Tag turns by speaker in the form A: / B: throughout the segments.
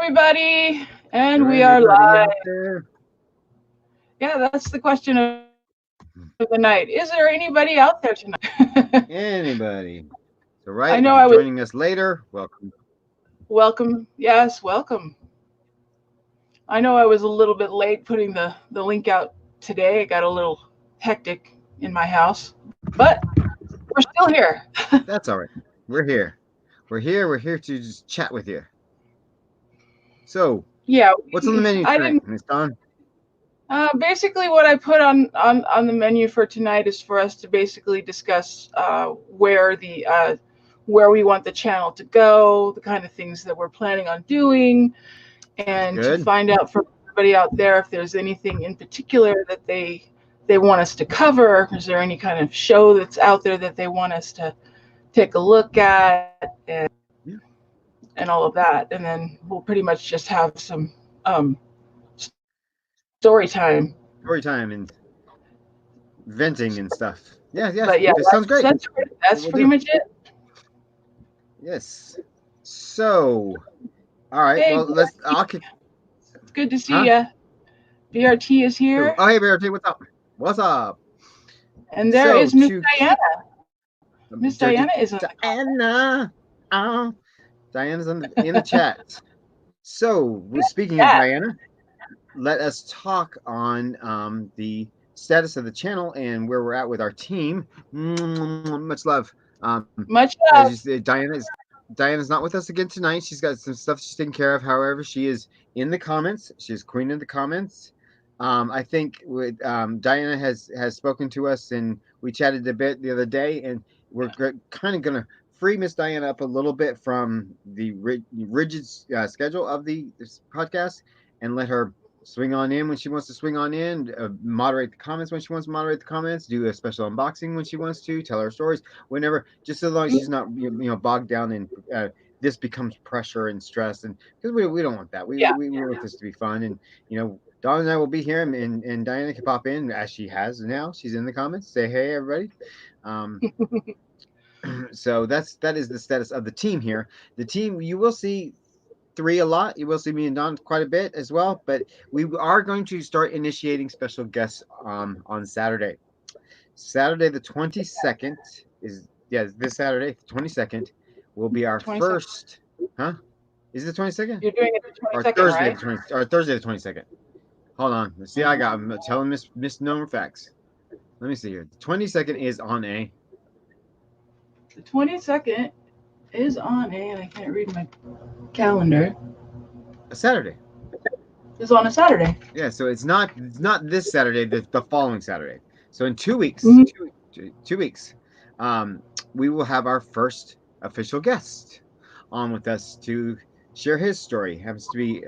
A: everybody, and
B: Hello,
A: we are
B: everybody
A: live.
B: out there.
A: Yeah, that's the question of the night. Is there anybody out there tonight?
B: Anybody. So,
A: I
B: right,
A: know
B: if
A: I
B: you're
A: was
B: joining us later, welcome.
A: welcome. Yes, welcome. I know I was a little bit late putting the link out today. It got a little hectic in my house, but we're still here.
B: That's all right. We're here. We're here to just chat with you. So,
A: Yeah,
B: what's on the menu
A: I
B: tonight,
A: didn't.
B: Miss Dawn?
A: Basically, what I put on the menu for tonight is for us to basically discuss where we want the channel to go, the kind of things that we're planning on doing,
B: Sounds
A: and to
B: good.
A: find out from everybody out there if there's anything in particular that they want us to cover. Is there any kind of show that's out there that they want us to take a look at
B: Yeah.
A: and all of that? And then we'll pretty much just have some um, story time.
B: Story time and venting and stuff.
A: But
B: Yeah,
A: yeah,
B: yes. This sounds great.
A: that's
B: That's what
A: pretty
B: we'll
A: much
B: do.
A: it.
B: Yes. So, all right.
A: Hey,
B: Well, I'll kick.
A: it's good to see
B: Huh?
A: you. BRT is
B: Who?
A: here,
B: Oh, hey, BRT, what's up? What's up?
A: and there
B: So,
A: is Miss
B: to
A: Diana.
B: kick.
A: Miss Diana is on the call.
B: Diana. Oh, Diana's in the chat. So, speaking of
A: Yeah,
B: Diana, let us talk on the status of the channel and where we're at with our team. Much love.
A: much
B: As you
A: love.
B: say, Diana's not with us again tonight. She's got some stuff she's taking care of. However, she is in the comments. She's queen of the comments. I think with Diana has spoken to us, and we chatted a bit the other day, and we're kind of gonna free Miss Diana up a little bit from the rigid schedule of the this podcast, and let her swing on in when she wants to swing on in, moderate the comments when she wants to moderate the comments, do a special unboxing when she wants to, tell her stories whenever, just as long as she's not bogged down in this becomes pressure and stress, and because we don't want that.
A: Yeah.
B: We want this to be fun, and Dawn and I will be here, and Diana can pop in as she has now. She's in the comments. Say hey, everybody. Um, so that is the status of the team here. The team, you will see three a lot. You will see me and Don quite a bit as well, but we are going to start initiating special guests on Saturday. Saturday the 22nd is, yeah, this Saturday, the 22nd will be our
A: 22nd.
B: first, huh? Is it the 22nd?
A: You're doing it the
B: Or
A: 22nd,
B: Thursday
A: right?
B: the 20 or Thursday the 22nd. Hold on. Let's see, I'm telling misnomer facts. Let me see here. The 22nd is on
A: The 22nd is on and I can't read my calendar.
B: a Saturday.
A: It's on a Saturday.
B: Yeah, so it's not this Saturday, the following Saturday. So in 2 weeks,
A: Mm-hmm.
B: 2 weeks, um, we will have our first official guest on with us to share his story. Happens to be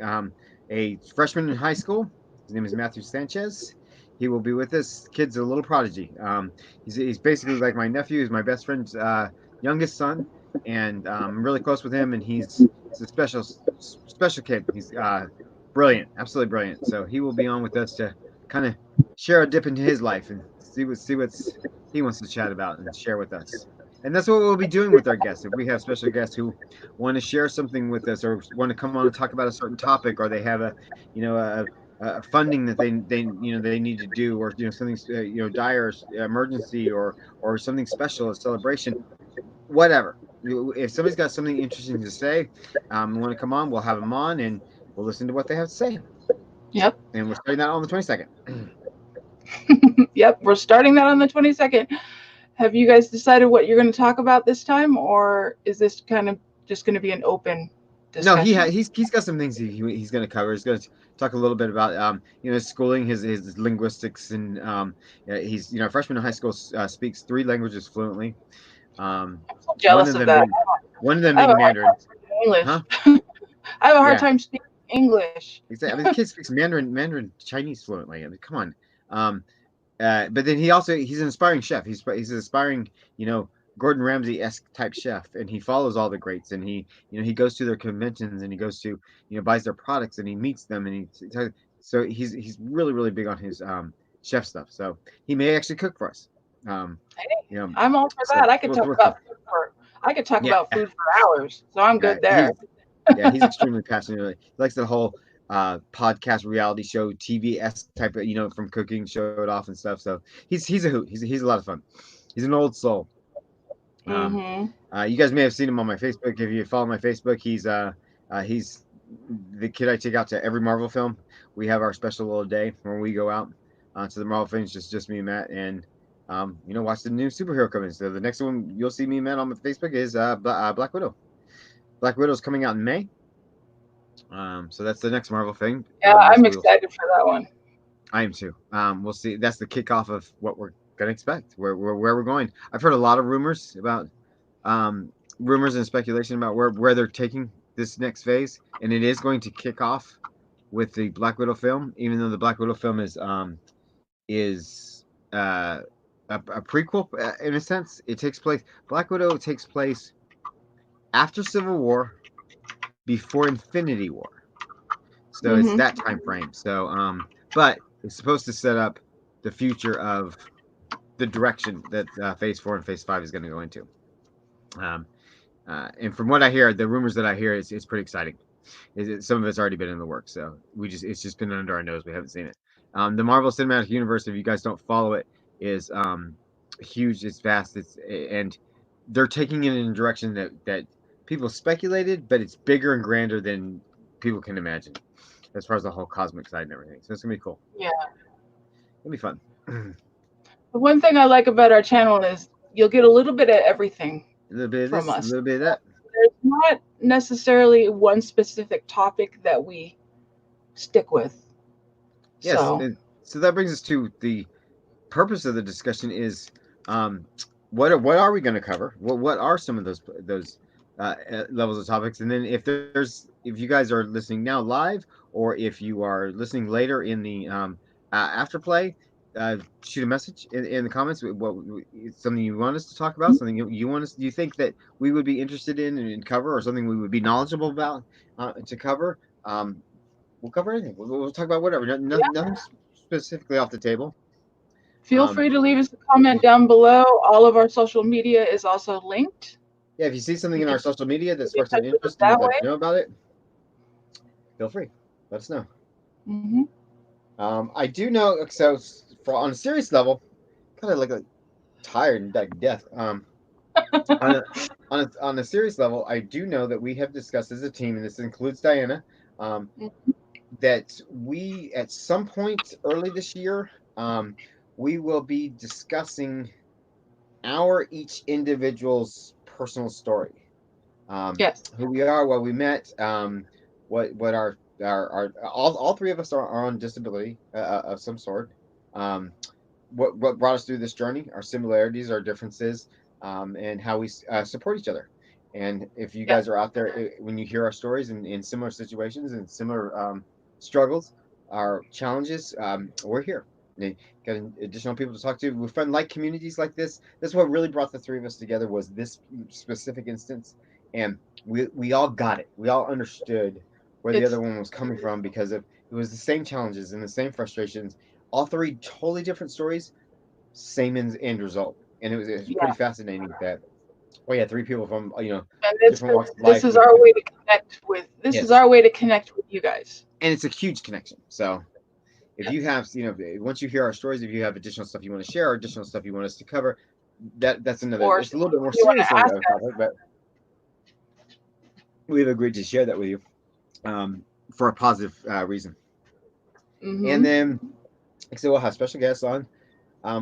B: a freshman in high school. His name is Matthew Sanchez. He will be with us. Kid's a little prodigy. He's basically like my nephew. He's my best friend's youngest son, and I'm really close with him. And he's a special kid. He's brilliant, absolutely brilliant. So he will be on with us to kind of share a dip into his life and see what's he wants to chat about and share with us. And that's what we'll be doing with our guests. If we have special guests who want to share something with us, or want to come on and talk about a certain topic, or they have a funding that they need to do, or something dire emergency, or something special, a celebration, whatever. If somebody's got something interesting to say, want to come on, we'll have them on, and we'll listen to what they have to say.
A: Yep.
B: And we're starting that on the 22nd.
A: Yep. We're starting that on the 22nd. Have you guys decided what you're going to talk about this time, or is this kind of just going to be an open
B: No,
A: discussion?
B: he's got some things he's going to cover. He's going to talk a little bit about schooling, his linguistics, and yeah, he's a freshman in high school, speaks three languages fluently.
A: I'm so
B: One
A: jealous
B: of
A: of
B: them
A: that.
B: being one of them
A: I have a
B: being
A: hard
B: Mandarin.
A: time speaking English.
B: Huh?
A: I have a hard
B: Yeah,
A: time speaking English.
B: exactly. I mean, the kid speaks Mandarin Chinese fluently. I mean, come on. Um, but then he's an aspiring chef. He's an aspiring, you know, Gordon Ramsay esque type chef, and he follows all the greats, and he goes to their conventions, and he goes to buys their products, and he meets them, and so he's really really big on his chef stuff. So he may actually cook for us. Um,
A: Hey,
B: you know,
A: I'm all for
B: so
A: that.
B: it's worth.
A: I could talk
B: Yeah,
A: about food for hours, so I'm
B: yeah.
A: good there.
B: Yeah, he's extremely passionate. He likes the whole podcast, reality show, TV esque type of, from cooking, show it off and stuff. So he's a hoot. He's a lot of fun. He's an old soul. Um,
A: Mm-hmm.
B: you guys may have seen him on my Facebook. If you follow my Facebook, he's the kid I take out to every Marvel film. We have our special little day when we go out to the Marvel films, just me and Matt, and watch the new superhero come in. So the next one you'll see me and Matt on my Facebook is Black Widow. Black Widow's coming out in May. So that's the next Marvel thing.
A: Yeah,
B: Yes,
A: I'm
B: we will.
A: excited for that one.
B: I am too. We'll see. That's the kickoff of what we're gonna expect. Where we're going. I've heard a lot of rumors about um, rumors and speculation about where they're taking this next phase, and it is going to kick off with the Black Widow film. Even though the Black Widow film is a prequel in a sense, it takes place. Black Widow takes place after Civil War, before Infinity War. So it's
A: Mm-hmm.
B: that time frame. So but it's supposed to set up the future of the direction that Phase 4 and Phase 5 is going to go into. Um, and from what I hear, the rumors that I hear is pretty exciting. Some of it's already been in the works, so it's just been under our nose. We haven't seen it. The Marvel Cinematic Universe, if you guys don't follow it, is huge. It's vast. And they're taking it in a direction that people speculated, but it's bigger and grander than people can imagine, as far as the whole cosmic side and everything. So it's gonna be cool.
A: Yeah.
B: It'll be fun. A
A: The one thing I like about our channel is you'll get a little bit of everything
B: little bit of
A: from
B: this, a
A: us.
B: little bit of that.
A: There's not necessarily one specific topic that we stick with.
B: Yes,
A: So,
B: and so that brings us to the purpose of the discussion is um, what are we going to cover? What are some of those levels of topics? And then if you guys are listening now live, or if you are listening later in the afterplay, shoot a message in the comments. What something you want us to talk about? Something you want us? You think that we would be interested in cover, or something we would be knowledgeable about to cover? We'll cover anything. We'll talk about whatever.
A: yeah,
B: Nothing specifically off the table.
A: feel
B: Um,
A: free to leave us a comment down below. All of our social media is also linked.
B: Yeah, if you see something
A: You
B: in
A: can
B: our social media that
A: get in
B: sparks an
A: touch with us
B: interest and
A: that
B: you'd like to
A: way.
B: know about it, feel free. Let us know.
A: Hmm.
B: I do know, so for on a serious level, kind of like tired and like death. On a, on a serious level, I do know that we have discussed as a team, and this includes Diana, um, that we at some point early this year, we will be discussing our each individual's personal story.
A: Yes.
B: Who we are, what we met, what our all three of us are on disability of some sort. Um, what brought us through this journey, our similarities, our differences, and how we support each other. And if you
A: Yeah.
B: guys are out there, when you hear our stories in similar situations and similar struggles, our challenges, we're here. And got additional people to talk to. We find like communities like this. That's what really brought the three of us together, was this specific instance, and we all got it. We all understood where the
A: It's
B: other one was coming from, because of it was the same challenges and the same frustrations, all three totally different stories, same end result. And it was pretty
A: yeah.
B: fascinating that we had three people from
A: And this
B: different walks of
A: this
B: life
A: is
B: with
A: our way to connect with this is
B: yes,
A: our way to connect with you guys.
B: and it's a huge connection. So if you
A: Yes.
B: have once you hear our stories, if you have additional stuff you want to share, or additional stuff you want us to cover, that's another.
A: Or
B: It's a little bit
A: something
B: more
A: you want
B: serious
A: to
B: of
A: ask
B: a topic, but we've agreed to share that with you for a positive reason.
A: us.
B: And
A: Mm-hmm.
B: then so we'll have special guests on.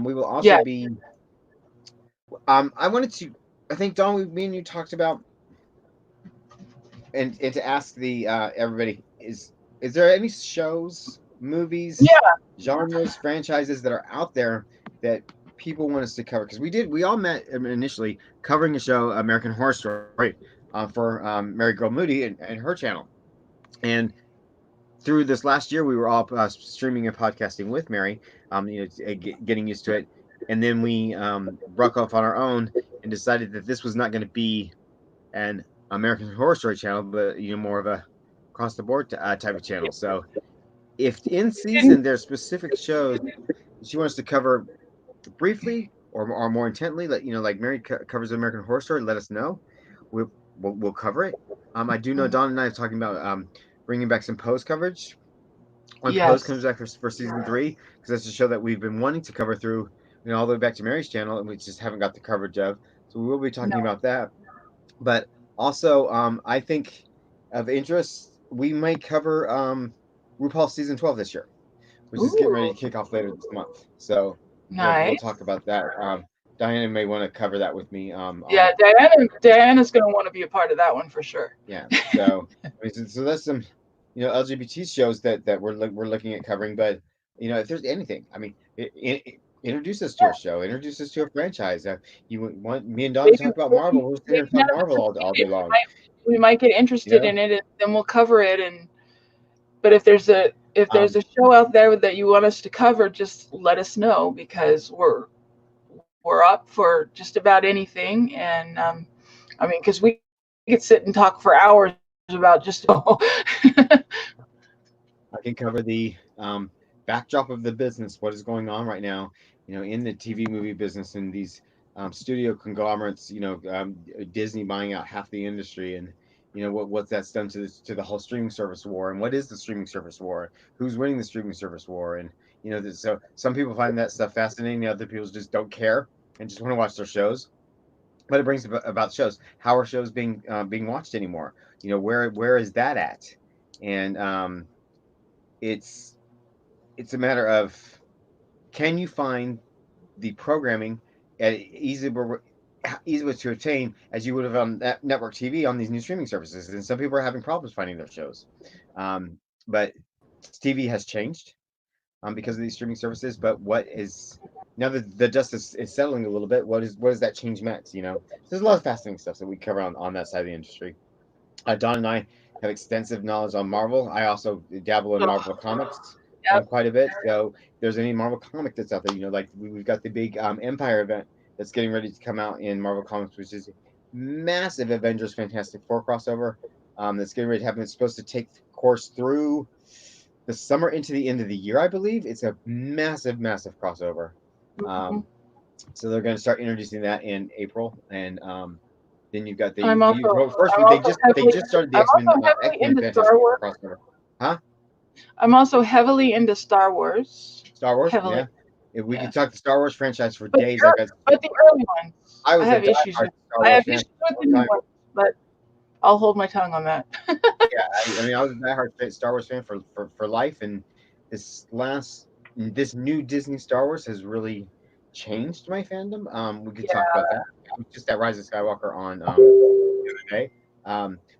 B: We will also
A: Yeah.
B: be. I wanted to. I think Don, me and you talked about, and to ask the everybody, is there any shows, movies,
A: Yeah.
B: genres, franchises that are out there that people want us to cover? Because we all met initially covering a show, American Horror Story, for Mary Girl Moody and her channel. And through this last year, we were all streaming and podcasting with Mary, getting used to it. And then we broke off on our own and decided that this was not going to be an American Horror Story channel, but more of a across the board type of channel. So if in season there's specific shows that you want us to cover briefly or more intently, like like Mary covers American Horror Story, let us know. We'll cover it. I do know
A: Mhm.
B: Don and I are talking about bringing back some post coverage when Post
A: Yes.
B: comes back for season three, because that's a show that we've been wanting to cover through, all the way back to Mary's channel, and we just haven't got the coverage of. So we will be talking
A: No.
B: about that. But also, I think of interest, we might cover RuPaul season 12 this year, which is getting ready
A: Ooh,
B: to kick off later this month. So we'll talk
A: nice.
B: about that. Diana may want to cover that with me.
A: Yeah,
B: On
A: Diana's going to want to be a part of that one for sure.
B: Yeah. So I mean, so that's some LGBT shows that we're looking at covering. But if there's anything, I mean, introduce us to a show, introduce us to a franchise. You want me and Don to
A: Maybe,
B: talk about Marvel? We'll sit here
A: maybe
B: and
A: none
B: talk
A: of us
B: Marvel
A: have
B: all
A: seen
B: day
A: it.
B: long.
A: We might get
B: You
A: interested
B: know.
A: in it, and then we'll cover it. And but if there's a
B: Um,
A: show out there that you want us to cover, just let us know because we're up for just about anything. And I mean, because we could sit and talk for hours about just
B: I can cover the backdrop of the business, what is going on right now, in the TV movie business and these studio conglomerates, Disney buying out half the industry, and what that's done to the whole streaming service war, and what is the streaming service war, who's winning the streaming service war, and so some people find that stuff fascinating, other people just don't care and just want to watch their shows. But it brings about shows. How are shows being watched anymore? Where is that at? And it's it's a matter of, can you find the programming at easy way to attain as you would have on network TV on these new streaming services. And some people are having problems finding their shows. But TV has changed because of these streaming services. But what is now that the dust is settling a little bit? What is that change meant? There's a lot of fascinating stuff that we cover on that side of the industry. Don and I have extensive knowledge on Marvel. I also dabble in Marvel
A: oh,
B: comics
A: yep.
B: quite a bit. So if there's any Marvel comic that's out there, like we've got the big Empire event that's getting ready to come out in Marvel Comics, which is a massive Avengers Fantastic Four crossover that's getting ready to happen. It's supposed to take course through the summer into the end of the year, I believe. It's a massive, massive crossover.
A: Mhm.
B: Um, so they're going to start introducing that in April, and then you've got
A: I'm also
B: well, first
A: I'm
B: they
A: also
B: just
A: heavily
B: started the
A: I'm also
B: X
A: heavily
B: Men
A: into
B: Fantastic
A: Star
B: Four
A: Wars.
B: crossover, huh?
A: I'm also heavily into Star Wars.
B: Star Wars,
A: Heavily,
B: yeah. If we could
A: yes.
B: talk the Star Wars franchise for
A: But
B: days, I've got.
A: the early ones,
B: I
A: I
B: was a
A: have issues
B: diehard
A: with.
B: Star
A: I
B: Wars
A: have
B: fan
A: issues
B: for
A: with
B: a
A: the
B: long
A: new
B: time.
A: ones, but I'll hold my tongue on that.
B: Yeah, I mean, I was a diehard Star Wars fan for life, and this new Disney Star Wars has really changed my fandom. We could talk
A: Yeah.
B: about that. I was just at Rise of Skywalker on today.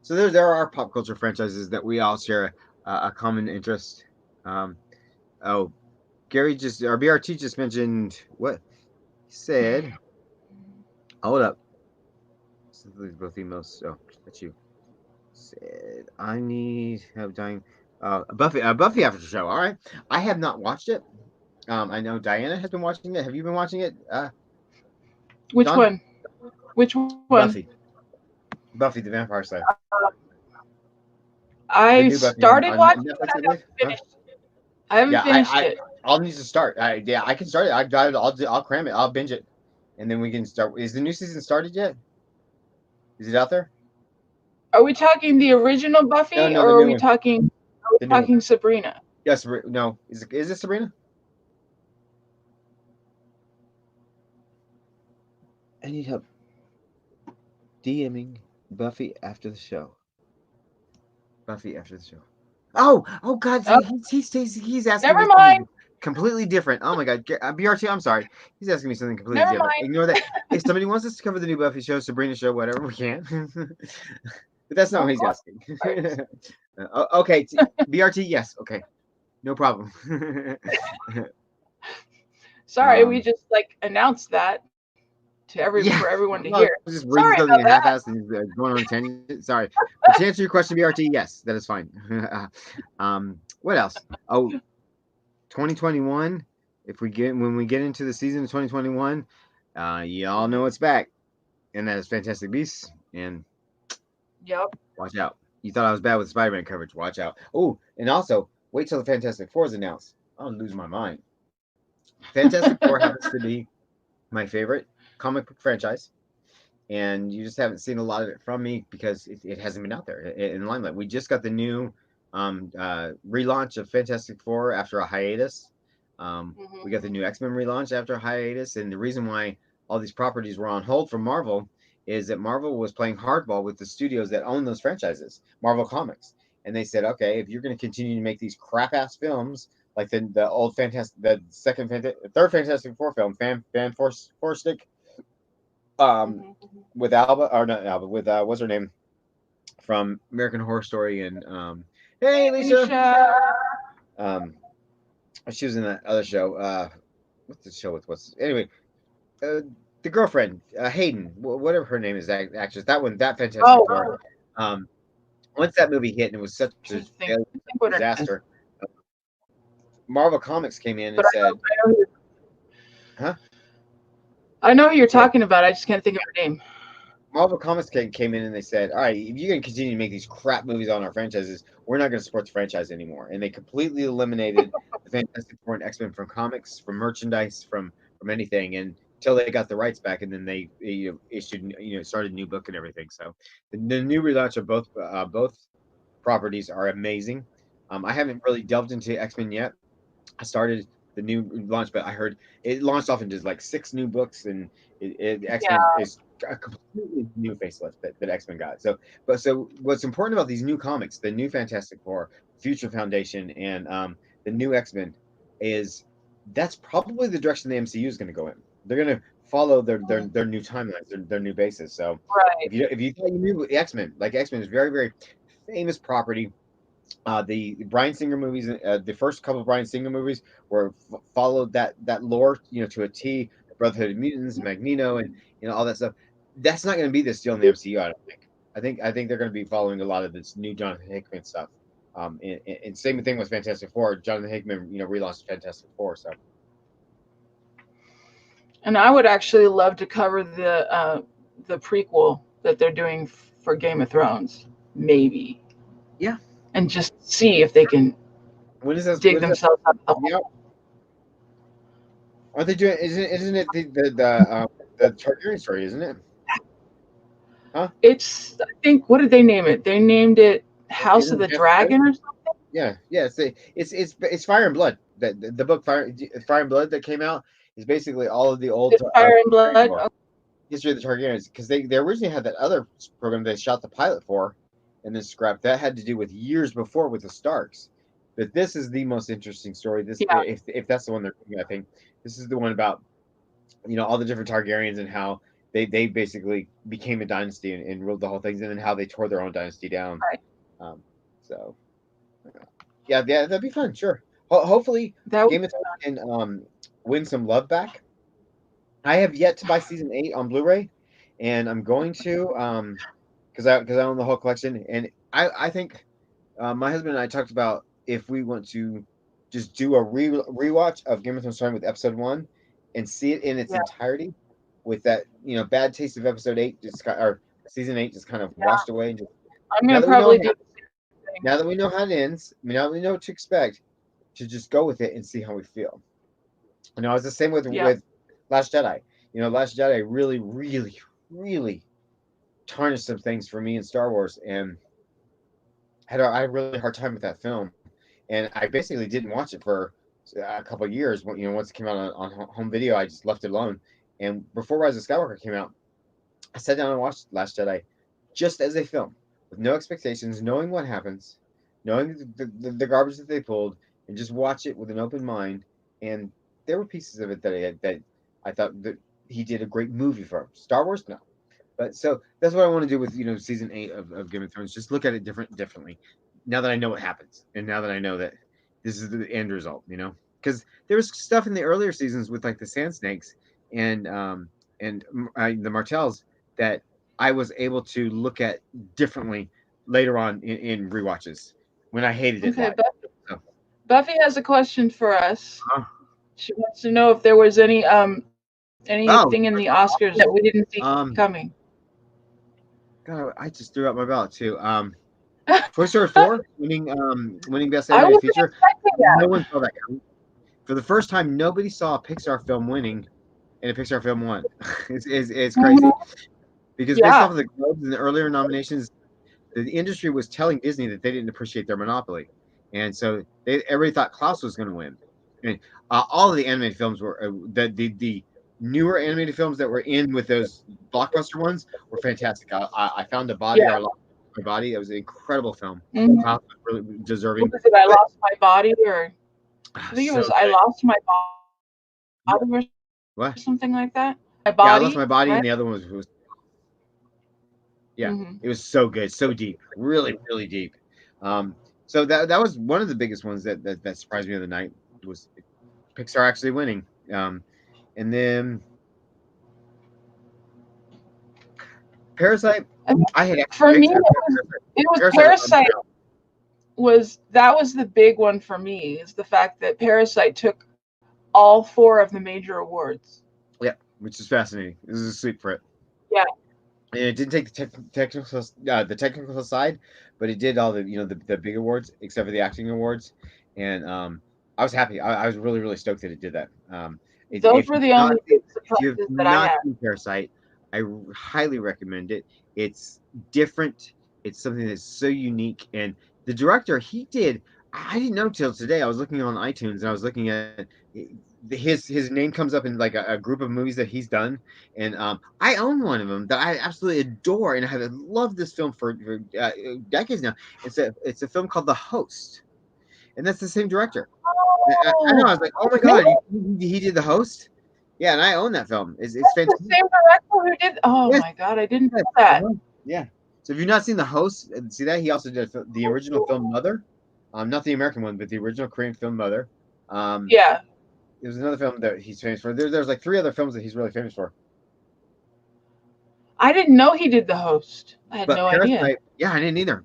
B: So there are pop culture franchises that we all share a common interest. Um, oh, Gary just our BRT just mentioned what he said. Hold up, both emails. So that's you. Said I need help dying. Buffy after show. All right, I have not watched it. I know Diana has been watching it. Have you been watching it,
A: Which
B: Don?
A: one? Which one?
B: Buffy, Buffy the Vampire Slayer, the
A: I
B: new Buffy on,
A: started
B: on
A: watching it.
B: Netflix, I
A: I
B: believe.
A: haven't
B: Huh?
A: finished. I haven't
B: Yeah,
A: finished it.
B: I'll need to start. Yeah, I can start it. I got it. I'll cram it. I'll binge it, and then we can start. Is the new season started yet? Is it out there?
A: Are we talking the original
B: No,
A: Buffy,
B: no,
A: or
B: the
A: are
B: new
A: we
B: one.
A: talking
B: The new one.
A: Sabrina?
B: Yes, no. Is it Sabrina? I need help DMing Buffy after the show. Buffy after the show. Oh God!
A: Oh,
B: He's asking
A: never
B: me
A: mind.
B: something completely different. Oh my God, BRT, I'm sorry. He's asking me something completely
A: Never
B: different.
A: mind.
B: Ignore that. If somebody wants us to cover the new Buffy show, Sabrina show, whatever, we can. But that's not
A: Of
B: what he's asking.
A: course.
B: Okay, BRT, yes, okay, no problem.
A: Sorry, we
B: um,
A: just like announced that for
B: yeah,
A: everyone to
B: no,
A: hear.
B: just reading
A: Sorry
B: something
A: about
B: in
A: that.
B: half-assed and going on a tangent. Sorry, but to answer your question, BRT, yes, that is fine. What else? Oh, 2021. If we get when we get into the season of 2021, y'all know it's back, and that is Fantastic Beasts. And
A: Yep.
B: watch out. You thought I was bad with Spider-Man coverage. Watch out. Oh, and also wait till the Fantastic Four is announced. I'll lose my mind. Fantastic Four happens to be my favorite comic book franchise. and you just haven't seen a lot of it from me because it hasn't been out there in limelight. We just got the new relaunch of Fantastic Four after a hiatus. We got the new X Men relaunch after a hiatus, and the reason why all these properties were on hold from Marvel is that Marvel was playing hardball with the studios that own those franchises, Marvel Comics, and they said, okay, if you're going to continue to make these crap ass films like the old Fantastic, the third Fantastic Four film, Fan Force Stick, um, with Alba or not Alba with what's her name from American Horror Story and hey Lisa,
A: Alicia.
B: um, she was in that other show. What's the show with what's anyway? Uh, the girlfriend, Hayden, whatever her name is, that actress. That one, that Fantastic
A: Oh,
B: Four. Um, once that movie hit and it was such a
A: trying to think.
B: failure,
A: I think what her name is.
B: disaster, Marvel Comics came in
A: But
B: and said, "Huh."
A: I know who you're
B: Yeah,
A: talking about. I just can't think of her name.
B: Marvel Comics came in and they said, "All right, if you're going to continue to make these crap movies on our franchises, we're not going to support the franchise anymore." And they completely eliminated the Fantastic Four and X Men from comics, from merchandise, from anything, and until they got the rights back, and then they issued started a new book and everything. So the new relaunch of both properties are amazing. I haven't really delved into X Men yet. I started the new launch, but I heard it launched off into like six new books, and X Men
A: Yeah.
B: is a completely new facelift that X Men got. So what's important about these new comics, the new Fantastic Four, Future Foundation, and the new X Men, is that's probably the direction the MCU is going to go in. They're going to follow their new timelines, their new bases. So
A: Right.
B: if you thought you knew X Men, like X Men is very very famous property. The Bryan Singer movies, the first couple of Bryan Singer movies, were followed that lore, to a T. Brotherhood of Mutants, Magneto, and all that stuff. That's not going to be this deal in the MCU. I don't think. I think they're going to be following a lot of this new Jonathan Hickman stuff. And same thing with Fantastic Four. Jonathan Hickman, relaunched Fantastic Four. So
A: And I would actually love to cover the prequel that they're doing for Game of Thrones, maybe,
B: yeah,
A: and just see if they can
B: when is this?
A: dig
B: When is that?
A: themselves out of the hole.
B: Yeah, aren't they doing? Isn't it the Targaryen story? Isn't it? Huh?
A: It's, I think, what did they name it? They named it House of
B: Isn't
A: the
B: it House of
A: Dragon or something.
B: Yeah. It's Fire and Blood. The book Fire and Blood that came out is basically all of the old
A: Is it Fire and
B: Targaryen
A: Blood?
B: lore,
A: Oh,
B: history of the Targaryens, because they originally had that other program they shot the pilot for, and then scrapped. That had to do with years before with the Starks. But this is the most interesting story. This,
A: yeah,
B: if that's the one they're doing, I think this is the one about all the different Targaryens and how they basically became a dynasty and ruled the whole thing, and then how they tore their own dynasty down.
A: right.
B: So yeah, that'd be fun. Sure. Hopefully,
A: That would
B: Game of Thrones can win some love back. I have yet to buy season 8 on Blu-ray, and I'm going to because I own the whole collection, and I think my husband and I talked about if we want to just do a rewatch of Game of Thrones starting with episode 1 and see it in its
A: yeah,
B: entirety with that bad taste of episode 8 or season 8 just kind of
A: yeah.
B: washed away and just
A: I'm
B: now
A: gonna
B: that we know
A: probably
B: what
A: do
B: happened,
A: the same thing.
B: now that we know how it ends, now that we know what to expect, to just go with it and see how we feel. It's the same with
A: Yeah,
B: Last Jedi. Last Jedi really, really, really tarnished some things for me in Star Wars, and I had a really hard time with that film. And I basically didn't watch it for a couple of years. Once it came out on home video, I just left it alone. And before Rise of Skywalker came out, I sat down and watched Last Jedi just as a film, with no expectations, knowing what happens, knowing the garbage that they pulled, and just watch it with an open mind. And there were pieces of it that I thought that he did a great movie for. Star Wars, no. But so that's what I want to do with season 8 of Game of Thrones. Just look at it differently. Now that I know what happens, and now that I know that this is the end result, because there was stuff in the earlier seasons with like the Sand Snakes and the Martells that I was able to look at differently later on in rewatches when I hated it
A: okay.
B: live. So,
A: Buffy has a question for us.
B: uh,
A: She wants to know if there was anything in the
B: oh,
A: Oscars that we didn't see
B: um,
A: coming.
B: God, I just threw out my ballot too. Toy Story 4 winning Best
A: I
B: Animated
A: wasn't
B: Feature.
A: expecting
B: No
A: that.
B: one saw that coming. For the first time, nobody saw a Pixar film winning, and a Pixar film won. It's crazy.
A: Mhm.
B: because based off
A: Yeah.
B: of the Globes and the earlier nominations, the industry was telling Disney that they didn't appreciate their monopoly, and so everybody thought Klaus was going to win. And all of the animated films were the newer animated films that were in with those blockbuster ones were fantastic. I found a body, or I
A: Yeah.
B: lost my body. It was an incredible film.
A: Hmm.
B: Klaus was really
A: What
B: deserving,
A: was it? I
B: but
A: lost my body, or I think it
B: so
A: was I
B: good.
A: lost my
B: Yeah.
A: body or
B: What?
A: something like that. My
B: Yeah, I lost my
A: body,
B: body, and
A: right?
B: the other one was yeah.
A: Hmm.
B: It was so good, so deep, really, really deep. So that was one of the biggest ones that surprised me the other night was Pixar actually winning. Um, and then Parasite,
A: I mean,
B: I had actually
A: for me,
B: picked
A: it was
B: Parasite was on
A: Parasite.
B: my
A: Was the big one for me, is the fact that Parasite took all four of the major awards.
B: yeah, which is fascinating. This is a sleep for it.
A: Yeah.
B: And it didn't take the technical side, but it did all the the big awards except for the acting awards, and I was happy. I was really really stoked that it did that.
A: Those were the only big
B: If you have
A: surprises that I
B: not
A: had.
B: seen Parasite, highly recommend it. It's different. It's something that's so unique, and the director he did. I didn't know till today. I was looking on iTunes and I was looking at his name comes up in like a group of movies that he's done, and I own one of them that I absolutely adore, and I have loved this film for decades now. It's a film called The Host, and that's the same director. I know. I
A: Oh,
B: was like, oh my
A: really?
B: god, he did The Host. Yeah, and I own that film. It's
A: That's the
B: fantastic.
A: same director who did. Oh
B: Yes,
A: my God, I didn't
B: yes,
A: know that.
B: yeah. So if you've not seen The Host, see that he also did the original film Mother, not the American one, but the original Korean film Mother. Um,
A: Yeah,
B: it was another film that he's famous for. There's like three other films that he's really famous for.
A: I didn't know he did the host. I had
B: But
A: no idea.
B: Parasite, yeah, I didn't either.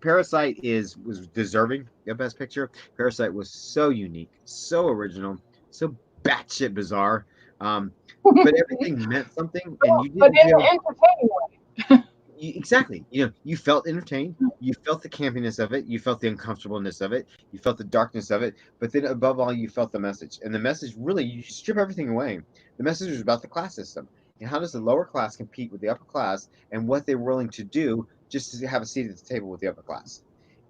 B: Parasite was deserving of Best Picture. Parasite was so unique, so original, so batshit bizarre. Um, but everything meant something, and you
A: But
B: didn't
A: in
B: feel
A: an entertaining way.
B: exactly. You felt entertained. You felt the campiness of it. You felt the uncomfortableness of it. You felt the darkness of it. But then, above all, you felt the message. And the message really, you strip everything away. The message was about the class system and how does the lower class compete with the upper class, and what they're willing to do just to have a seat at the table with the upper class.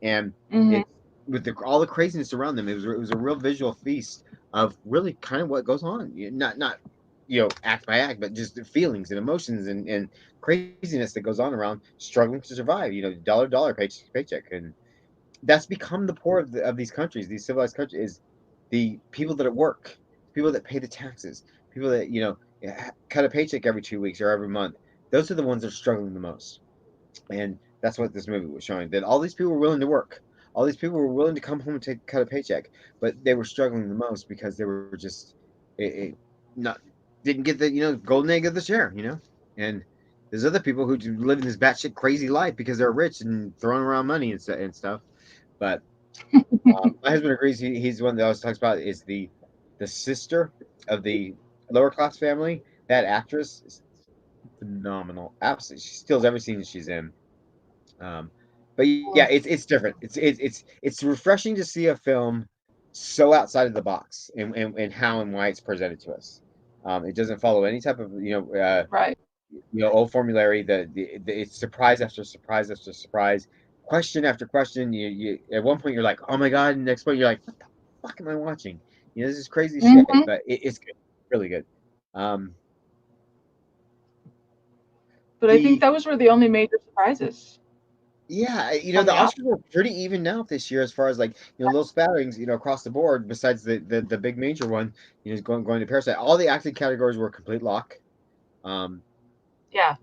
B: And
A: Hmm.
B: it with all the craziness around them, it was a real visual feast of really kind of what goes on. Not act by act, but just the feelings and emotions and craziness that goes on around struggling to survive. Dollar to dollar, paycheck to paycheck, and that's become the poor of these countries, these civilized countries, is the people that work, people that pay the taxes, people that cut a paycheck every 2 weeks or every month. Those are the ones that are struggling the most, and that's what this movie was showing. That all these people were willing to work, all these people were willing to come home and cut a paycheck, but they were struggling the most because they were just not didn't get the golden egg of the share, and there's other people who live in this batshit crazy life because they're rich and throwing around money and stuff. But my husband agrees. He's the one that always talks about is the sister of the lower class family. That actress is phenomenal. Absolutely, she steals every scene she's in. Um, but yeah, it's different. It's refreshing to see a film so outside of the box and how and why it's presented to us. It doesn't follow any type of
A: Right.
B: old formulary. It's surprise after surprise after surprise, question after question. You at one point you're like, oh my god, and next point you're like, what the fuck am I watching? This is crazy shit,
A: Hmm.
B: but it's good, really good. Um,
A: But I think
B: the
A: those were the only major surprises
B: Yeah,
A: from
B: the
A: the Oscars.
B: Oscars were pretty even out this year as far as like little spatterings across the board. Besides the big major one, is going to Parasite. All the acting categories were a complete lock. Um,
A: Yeah.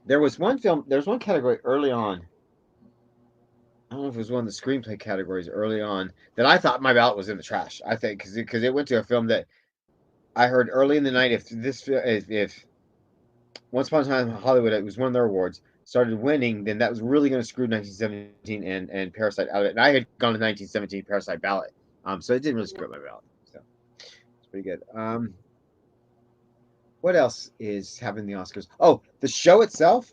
B: there was one film. There was one category early on. I don't know if it was one of the screenplay categories early on that I thought my ballot was in the trash. I think because it went to a film that I heard early in the night. If Once Upon a Time in Hollywood, it was one of their awards, started winning, then that was really going to screw 1917 and Parasite out of it. And I had gone to 1917 Parasite ballot, so it didn't really screw up my ballot. So it's pretty good. What else is having the Oscars? Oh, the show itself,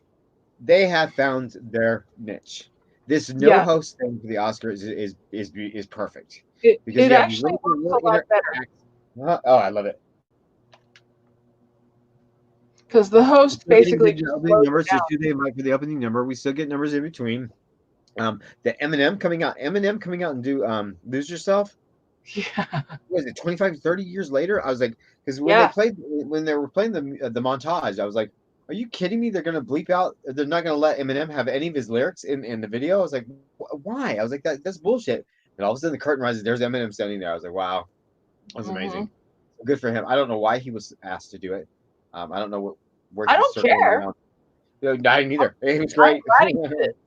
B: they have found their niche. This no
A: Yeah.
B: host thing for the Oscars is perfect because
A: It
B: you have these
A: actually
B: really,
A: works a
B: really
A: lot better.
B: Oh, I love it.
A: because the
B: We're
A: host
B: still getting
A: basically
B: good
A: just
B: opening
A: slows it
B: numbers. Just who they invite for the opening number. We still get numbers in between. The Eminem coming out. Eminem coming out and do Lose Yourself.
A: down. Yeah.
B: Was it 25, 30 years later? I was like, because
A: Yeah.
B: when they were playing the montage, I was like, are you kidding me? They're gonna bleep out. They're not gonna let Eminem have any of his lyrics in the video. I was like, why? I was like, that's bullshit. And all of a sudden the curtain rises. There's Eminem standing there. I was like, wow, that's
A: Hmm.
B: amazing. Good for him. I don't know why he was asked to do it. I don't know where
A: I
B: he's
A: don't
B: circling
A: care.
B: around. You know, I neither. It was
A: I'm
B: great.
A: glad he did it.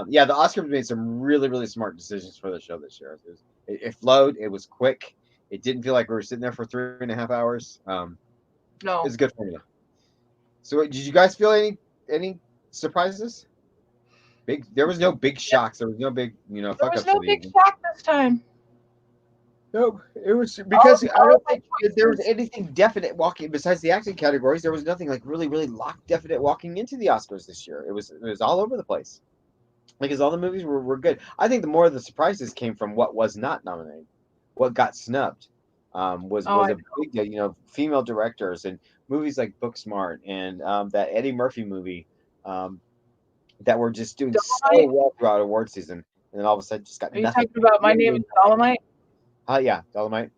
B: Yeah, the Oscars made some really, really smart decisions for the show this year. It flowed. It was quick. It didn't feel like we were sitting there for 3.5 hours. It's
A: No,
B: a good formula. So, did you guys feel any surprises? Big. There was no big shocks. There was no big,
A: there
B: fuck
A: was
B: ups for
A: no
B: the
A: big
B: evening.
A: shock this time.
B: No, it was
A: All,
B: because I
A: all
B: don't
A: my
B: think that there was
A: choices.
B: anything definite walking besides the acting categories. There was nothing like really, really locked definite walking into the Oscars this year. It was all over the place because all the movies were good. I think the more of the surprises came from what was not nominated, what got snubbed.
A: Oh,
B: Was a big deal. Female directors and movies like Booksmart and that Eddie Murphy movie um, that were just doing so
A: Dolomite.
B: well throughout award season, and then all of a sudden just got
A: Are you
B: nothing.
A: talking about My Name is Dolomite?
B: Yeah, Dolomite.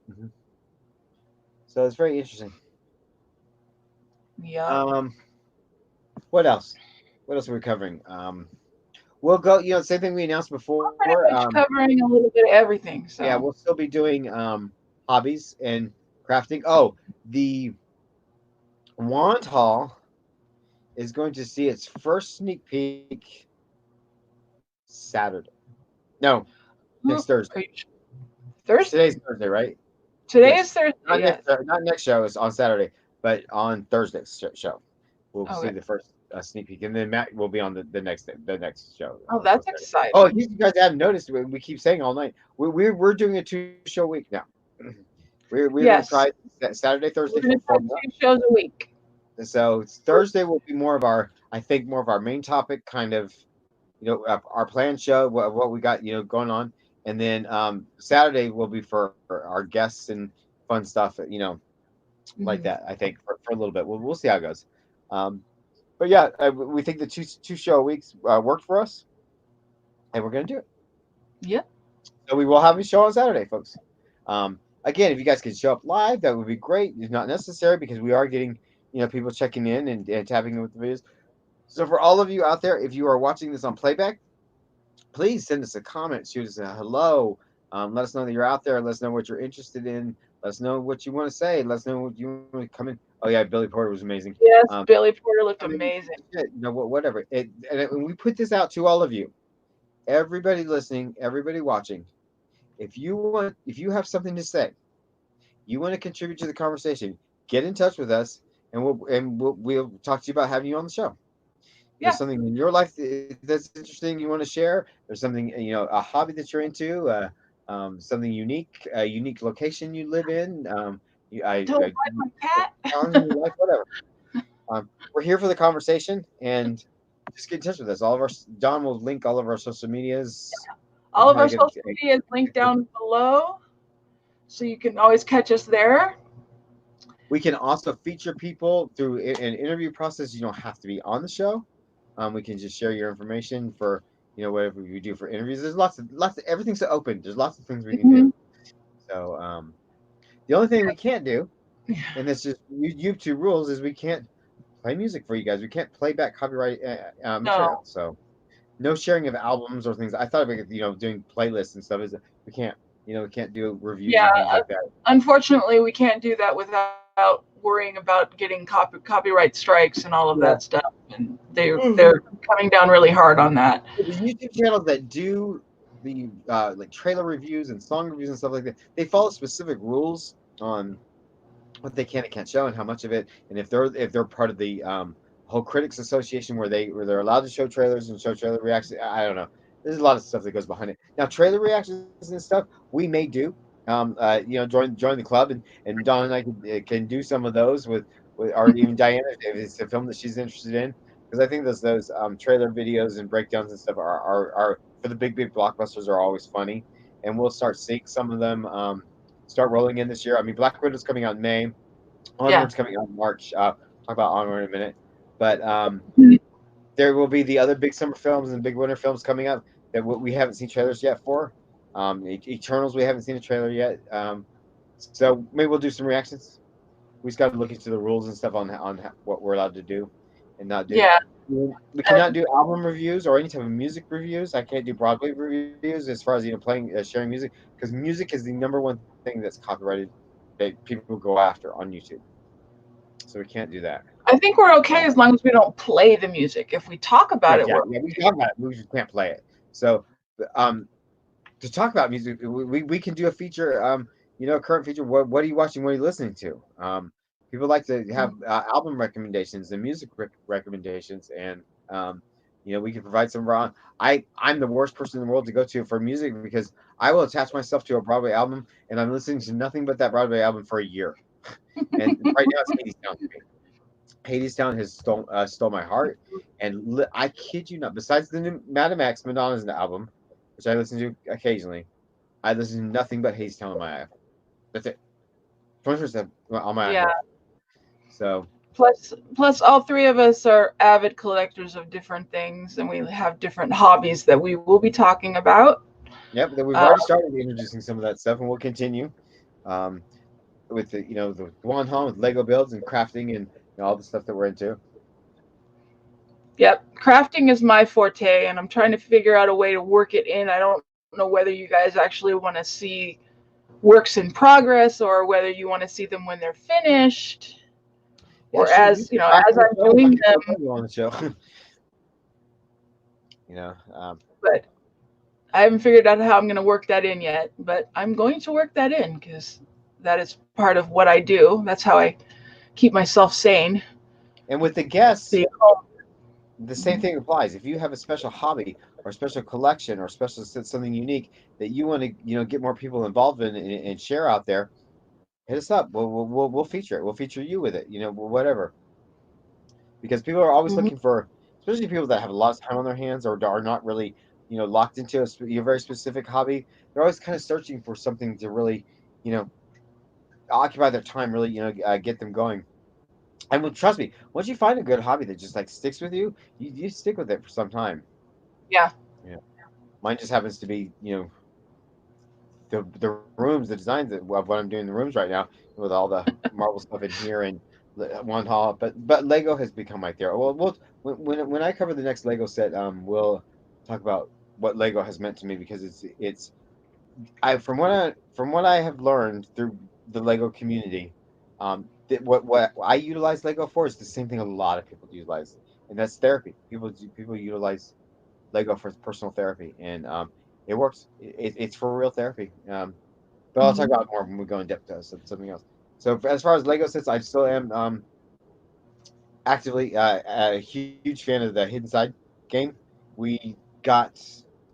B: So it's very interesting.
A: Yep.
B: Um, what else? What else are we covering? We'll go. Same thing we announced
A: We're
B: before.
A: pretty much covering a little bit of everything.
B: Yeah,
A: So
B: we'll still be doing hobbies and crafting. Oh, the Wand Hall is going to see its first sneak peek Saturday. No,
A: hmm,
B: next Thursday.
A: Thursday.
B: Today's Thursday, right?
A: Today is
B: Yes.
A: Thursday.
B: Not
A: Yes.
B: next. Not next show. It's on Saturday, but on Thursday's show, we'll see
A: Okay.
B: the first sneak peek, and then Matt will be on the next show.
A: Oh,
B: On
A: that's
B: Saturday. Oh,
A: exciting.
B: in case you guys haven't noticed, we keep saying all night. We're doing a 2 show week now. We're going to try
A: Yes.
B: Saturday,
A: We're
B: Thursday
A: going
B: for
A: to try
B: formula.
A: 2 shows a week.
B: So Thursday will be more of our, I think, more of our main topic, kind of, our planned show, what we got, going on, and then Saturday will be for our guests and fun stuff, like
A: Hmm.
B: that. I think for a little bit, we'll see how it goes. Um, but yeah, we think the two show weeks worked for us, and we're gonna do it.
A: Yep.
B: So we will have a show on Saturday, folks. Again, if you guys could show up live, that would be great. It's not necessary because we are getting people checking in and tapping in with the videos. So for all of you out there, if you are watching this on playback, please send us a comment, shoot us a hello. Let us know that you're out there. Let us know what you're interested in. Let us know what you want to say. Let us know what you want to come in. Oh yeah, Billy Porter was amazing.
A: Yes,
B: Um,
A: Billy Porter looked
B: I mean,
A: amazing.
B: shit, whatever. And we put this out to all of you, everybody listening, everybody watching. If you have something to say, you want to contribute to the conversation, get in touch with us, and we'll talk to you about having you on the show. There's
A: Yeah.
B: something in your life that's interesting you want to share. There's something a hobby that you're into, something unique, a unique location you live in.
A: Don't
B: I
A: like my cat.
B: challenge in your life, whatever. We're here for the conversation, and just get in touch with us. All of our John will link all of our social medias
A: All
B: and
A: of
B: how
A: our
B: you get.
A: social media is linked down below, so you can always catch us there.
B: We can also feature people through an interview process. You don't have to be on the show. We can just share your information for whatever we do for interviews. There's lots of everything's open. There's lots of things we can do.
A: Hmm.
B: So the only thing we can't do, and this is YouTube rules, is we can't play music for you guys. We can't play back copyright material.
A: No.
B: So no sharing of albums or things. I thought about doing playlists and stuff. Is we can't we can't do reviews
A: Yeah.
B: and things like that.
A: Unfortunately, we can't do that without worrying about getting copyright strikes and all of that
B: Yeah.
A: stuff. And they're coming down really hard on that.
B: The YouTube channels that do the like trailer reviews and song reviews and stuff like that, they follow specific rules on what they can and can't show and how much of it, and if they're part of the whole critics association where they're allowed to show trailers and show trailer reactions. I don't know. There's a lot of stuff that goes behind it. Now, trailer reactions and stuff we may do. Join the club, and Dawn and I can do some of those with or even Diana if it's a film that she's interested in, because I think those trailer videos and breakdowns and stuff are for the big blockbusters are always funny, and we'll start seeing some of them start rolling in this year. I mean, Black Widow's coming out in May.
A: Yeah.
B: Onward's coming out in March. talk about Onward in a minute. But there will be the other big summer films and big winter films coming up that we haven't seen trailers yet for. Eternals, we haven't seen a trailer yet. So maybe we'll do some reactions. We just got to look into the rules and stuff on what we're allowed to do and not do.
A: Yeah.
B: We cannot do album reviews or any type of music reviews. I can't do Broadway reviews as far as playing sharing music, because music is the number one thing that's copyrighted that people go after on YouTube. So we can't do that.
A: I think we're
B: Uh,
A: okay as long as we don't play the music. If we talk about
B: Right,
A: it,
B: yeah,
A: we're
B: yeah. We talk about it. We just can't play it. So, um, to talk about music, we can do a feature. A current feature. What are you watching? What are you listening to? People like to have album recommendations and music recommendations, and we can provide some raw. I'm the worst person in the world to go to for music because I will attach myself to a Broadway album, and I'm listening to nothing but that Broadway album for a year. And right now, it's Hadestown to me. Hadestown has stole my heart, and I kid you not. Besides the new Madame X Madonna's album, which I listen to occasionally, I listen to nothing but Hadestown on my iPhone. That's it. 24/7 on my
A: yeah.
B: iPhone. So
A: Plus, all three of us are avid collectors of different things, and we have different hobbies that we will be talking about.
B: yep, we've
A: Uh,
B: already started introducing some of that stuff, and we'll continue um, with the one home with Lego builds and crafting and all the stuff that we're into.
A: yep, crafting is my forte, and I'm trying to figure out a way to work it in. I don't know whether you guys actually want to see works in progress or whether you want to see them when they're finished, or
B: Yeah, shoot, we can craft
A: as
B: on the
A: I'm
B: show if I
A: doing
B: can put
A: them.
B: Lego on the show. you know, um,
A: But I haven't figured out how I'm going to work that in yet. But I'm going to work that in because that is part of what I do. That's how I keep myself sane.
B: and with the guests,
A: Being home.
B: the same thing applies. If you have a special hobby or special collection or special something unique that you want to get more people involved in and share out there, hit us up. We'll feature it. We'll feature you with it. Whatever. Because people are always
A: Mhm.
B: looking for, especially people that have a lot of time on their hands or are not really locked into a very specific hobby. They're always kind of searching for something to really you know occupy their time, really get them going. And trust me, once you find a good hobby that just like sticks with you, you stick with it for some time.
A: Yeah.
B: Yeah. Mine just happens to be, the rooms, the designs of what I'm doing in the rooms right now with all the Marvel stuff in here and one hall. But Lego has become my theory. Well, when I cover the next Lego set, we'll talk about what Lego has meant to me because it's I from what I have learned through the Lego community, what I utilize Lego for is the same thing a lot of people utilize, and that's therapy. People utilize Lego for personal therapy, and it works. It's for real therapy. But I'll talk
A: Mhm.
B: about more when we go in depth to something else. So as far as Lego sets, I still am actively a huge fan of the Hidden Side game. We got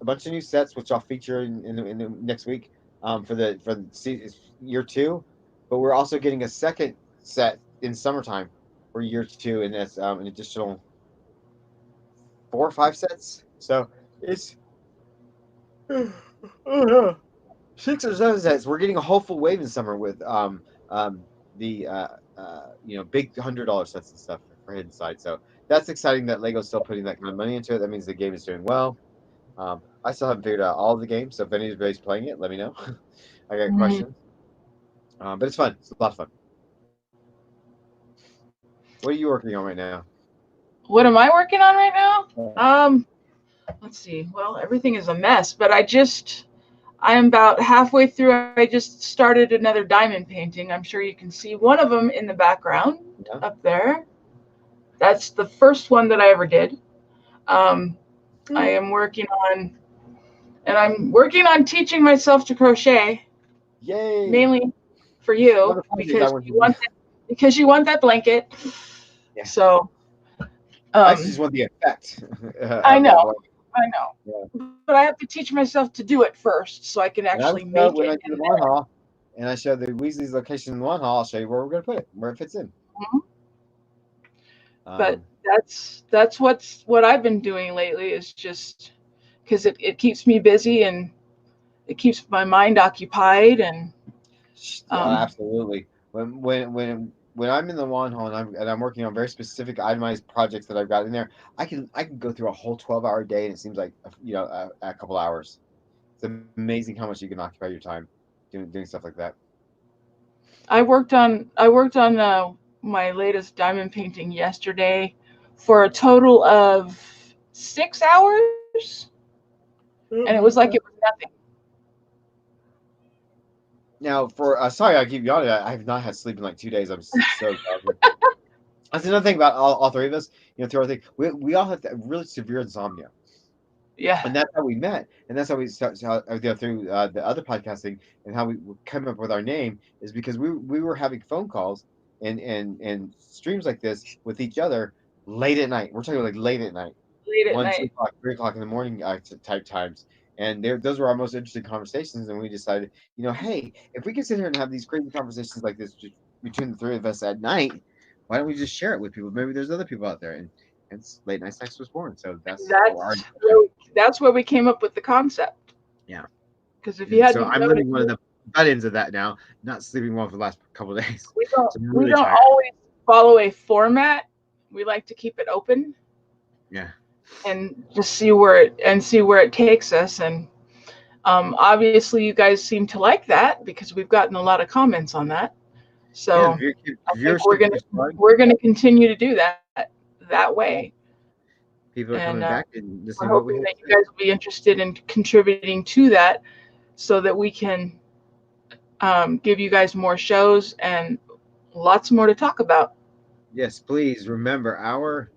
B: a bunch of new sets, which I'll feature in the next week for the year two. But we're also getting a second set in summertime for year two, and that's an additional 4 or 5 sets. So it's oh, 6 or 7 sets. We're getting a hopeful wave in summer with the big $100 sets and stuff for Hidden Side. So that's exciting that Lego's still putting that kind of money into it. That means the game is doing well. I still haven't figured out all of the games, so if anybody's playing it, let me know. I got
A: Mhm.
B: questions. But it's fun. It's a lot of fun. What are you working on right now?
A: What am I working on right now?
B: Yeah.
A: Let's see. Well, everything is a mess, but I am about halfway through. I just started another diamond painting. I'm sure you can see one of them in the background
B: Yeah.
A: up there. That's the first one that I ever did. Um, I
B: Hmm.
A: am working on, and I'm working on teaching myself to crochet,
B: Yay!
A: mainly for
B: One
A: you
B: of the projects I want to do.
A: because you want that blanket.
B: Yeah.
A: So
B: I actually
A: um,
B: just want the effect
A: I
B: of
A: know,
B: that blanket.
A: I know,
B: Yeah.
A: but I have to teach myself to do it first so I can
B: And I
A: actually
B: will show
A: make
B: when
A: it.
B: I do the one hall, and I show the Weasley's location in the one hall. I'll show you where we're gonna put it, where it fits in.
A: But
B: Um,
A: that's what I've been doing lately is just because it keeps me busy and it keeps my mind occupied and um,
B: Absolutely. When when I'm in the lawn hall and I'm working on very specific itemized projects that I've got in there, I can go through a whole 12-hour day and it seems like a couple hours. It's amazing how much you can occupy your time doing stuff like that.
A: I worked on my latest diamond painting yesterday for a total of 6 hours, and it was like it was nothing.
B: Now, for sorry, I keep yawning. I have not had sleep in like 2 days. I'm so exhausted. That's another thing about all three of us. Through our thing, we all have really severe insomnia.
A: Yeah,
B: And that's how we met, and that's how we through the other podcasting, and how we came up with our name is because we were having phone calls and streams like this with each other late at night. We're talking like late at night,
A: late at
B: 1, 2
A: night.
B: o'clock, 3 o'clock in the morning type times, and those were our most interesting conversations. And we decided, hey, if we can sit here and have these crazy conversations like this just between the three of us at night, why don't we just share it with people? Maybe there's other people out there, and hence Late Night Sex was born. So that's our
A: That's where we came up with the concept.
B: yeah.
A: Because if you
B: And so
A: hadn't
B: I'm
A: noticed,
B: living one of the butt ends of that now, not sleeping well for the last couple of days.
A: we don't
B: So I'm
A: we
B: really
A: don't
B: tired.
A: always follow a format. We like to keep it open
B: Yeah.
A: and just see where it takes us. And obviously, you guys seem to like that because we've gotten a lot of comments on that.
B: Yeah,
A: So
B: the
A: I think we're
B: viewership
A: gonna
B: keeps growing.
A: we're gonna continue to do that way.
B: Yeah. People are
A: And
B: coming back and
A: we're
B: listening to what we
A: hoping
B: have
A: that
B: to
A: you
B: say.
A: guys will be interested in contributing to that, so that we can give you guys more shows and lots more to talk about.
B: Yes, please remember our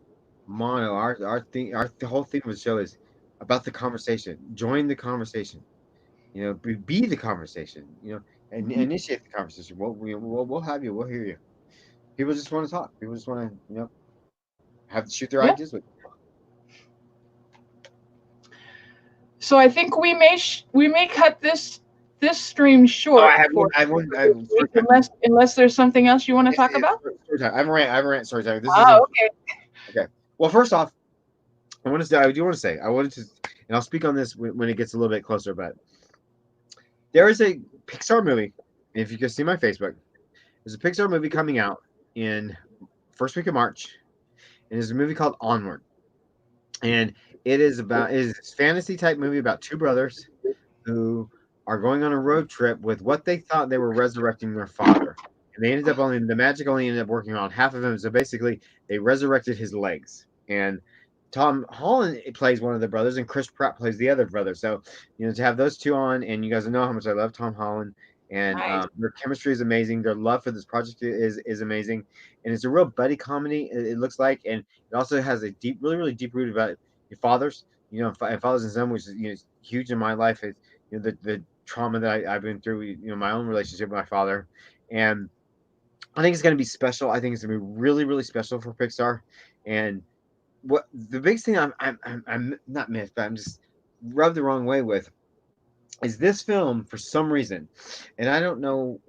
B: mono, our thing, the whole theme of the show is about the conversation. Join the conversation. Be the conversation. And
A: Mhm.
B: initiate the conversation. We'll have you. We'll hear you. People just want to talk. People just want to have shoot their
A: Yeah.
B: ideas with.
A: So I think we may cut this stream
B: Oh, I
A: short
B: have one.
A: for
B: I have one.
A: for
B: I have
A: this
B: one
A: week,
B: story time.
A: unless there's something else you want to talk
B: It's
A: about.
B: story time. I have a rant story time. This
A: Ah,
B: isn't
A: okay.
B: okay. Well, first off, I do want to say I wanted to, and I'll speak on this when it gets a little bit closer. But there is a Pixar movie. If you can see my Facebook, there's a Pixar movie coming out in first week of March, and it's a movie called Onward, and it is a fantasy type movie about two brothers who are going on a road trip with what they thought they were resurrecting their father. And they ended up the magic only ended up working on half of him. So basically, they resurrected his legs. And Tom Holland plays one of the brothers, and Chris Pratt plays the other brother. So, to have those two on, and you guys know how much I love Tom Holland, and
A: Nice.
B: their chemistry is amazing. Their love for this project is amazing, and it's a real buddy comedy. It looks like, and it also has a deep, really, really deep root about your fathers. Fathers and son, which is huge in my life. The trauma that I've been through, my own relationship with my father, and I think it's going to be special. I think it's going to be really, really special for Pixar. And what the biggest thing I'm not miffed, but I'm just rubbed the wrong way with is this film for some reason, and I don't know.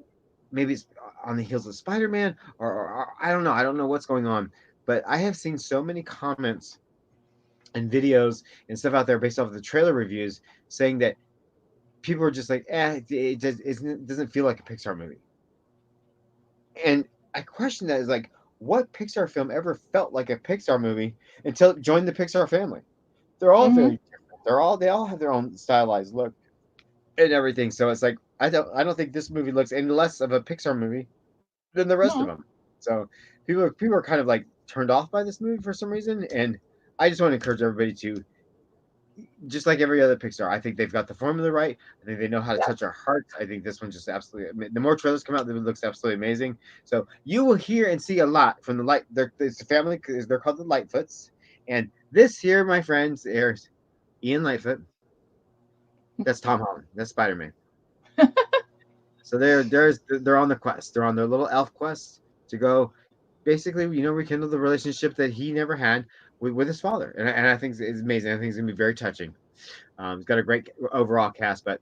B: Maybe it's on the heels of Spider-Man, or I don't know. I don't know what's going on, but I have seen so many comments and videos and stuff out there based off of the trailer reviews saying that people are just like, it doesn't feel like a Pixar movie. And I question that is like, what Pixar film ever felt like a Pixar movie until it joined the Pixar family? They're all
A: Hmm.
B: very different. They all have their own stylized look and everything. So it's like I don't think this movie looks any less of a Pixar movie than the rest of
A: No.
B: them. So people are kind of like turned off by this movie for some reason, and I just want to encourage everybody to just like every other Pixar, I think they've got the formula right. I think they know how to
A: Yeah.
B: touch our hearts. I think this one just absolutely. I mean, the more trailers come out, it looks absolutely amazing. So you will hear and see a lot from the light. It's a family. They're called the Lightfoots, and this here, my friends, is Ian Lightfoot. That's Tom Holland. That's Spider Man. So they're on the quest. They're on their little elf quest to go basically, rekindle the relationship that he never had with his father. And I think it's amazing. I think it's gonna be very touching. It's got a great overall cast, but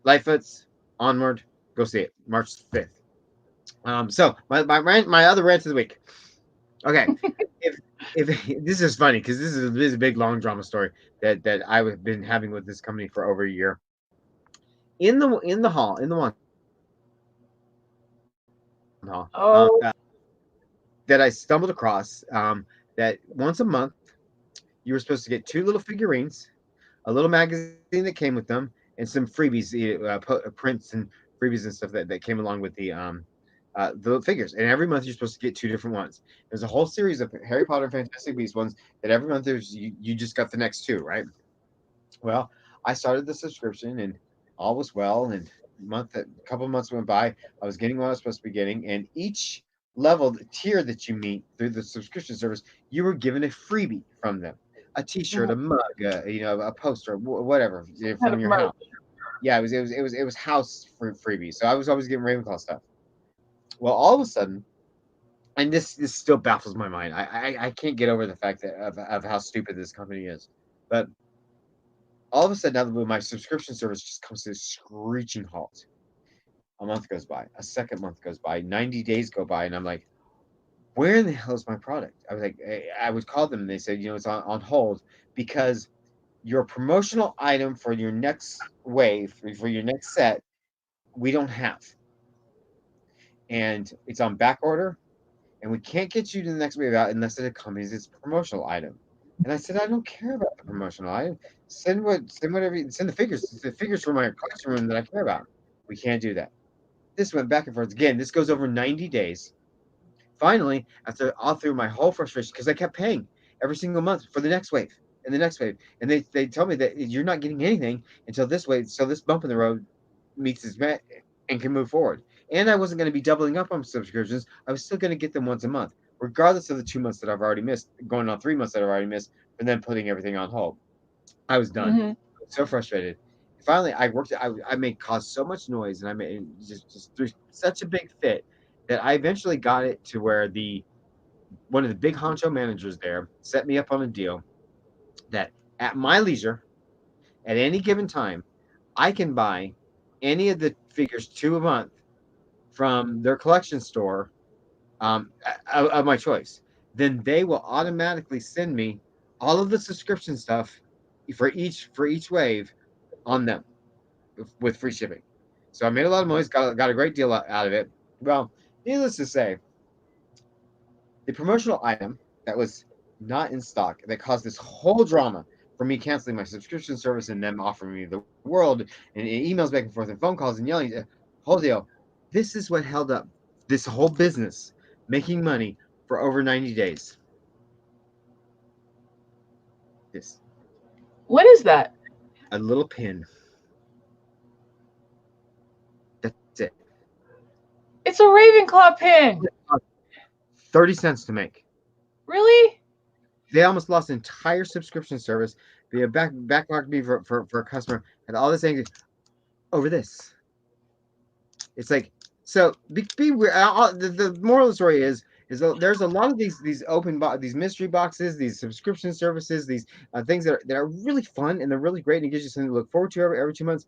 B: Lightfoot's Onward, go see it, March 5th. So my other rant of the week. Okay, if if this is funny because this is a big long drama story that I've been having with this company for over a year. In the hall, in the one hall,
A: Oh,
B: that I stumbled across, that once a month you were supposed to get two little figurines, a little magazine that came with them, and some freebies, prints and freebies and stuff that came along with the figures. And every month you're supposed to get two different ones. There's a whole series of Harry Potter and Fantastic Beasts ones that every month you just got the next two, right? Well, I started the subscription and all was well. And a couple of months went by. I was getting what I was supposed to be getting, and each level tier that you meet through the subscription service, you were given a freebie from them, a T-shirt, a
A: Mhm.
B: mug, a poster, whatever
A: Kind
B: from
A: of
B: your
A: merch.
B: house. Yeah, it was house freebie. So I was always getting Ravenclaw stuff. Well, all of a sudden, and this still baffles my mind. I can't get over the fact of how stupid this company is. But all of a sudden, out of the blue, my subscription service just comes to a screeching halt. A month goes by, a second month goes by, 90 days go by, and I'm like, where in the hell is my product? I was like, I would call them, and they said, it's on hold because your promotional item for your next wave, for your next set, we don't have. And it's on back order, and we can't get you to the next wave out unless it accompanies its promotional item. And I said, I don't care about the promotional item. Send whatever, send the figures from my collection room that I care about. We can't do that. This went back and forth again. This goes over 90 days. Finally, after all through my whole frustration, because I kept paying every single month for the next wave and the next wave, and they tell me that you're not getting anything until this wave, so this bump in the road meets its met and can move forward. And I wasn't going to be doubling up on subscriptions. I was still going to get them once a month, regardless of the 2 months that I've already missed, going on 3 months that I've already missed, and then putting everything on hold. I was done.
A: Hmm.
B: So frustrated. Finally, I made caused so much noise, and I made just threw such a big fit that I eventually got it to where the one of the big honcho managers there set me up on a deal that at my leisure, at any given time, I can buy any of the figures two a month from their collection store, of my choice. Then they will automatically send me all of the subscription stuff for each wave on them with free shipping. So I made a lot of money, got a great deal out of it. Well, needless to say, the promotional item that was not in stock that caused this whole drama for me canceling my subscription service and them offering me the world and emails back and forth and phone calls and yelling, whole deal. This is what held up this whole business making money for over 90 days. This
A: What is that?
B: a little pin. That's it.
A: It's a Ravenclaw pin.
B: 30 cents to make.
A: Really?
B: They almost lost an entire subscription service via backlog me for a customer and all this thing over this. It's like so be the moral of the story is there's a lot of these these mystery boxes, these subscription services, these things that are really fun and they're really great and it gives you something to look forward to every 2 months.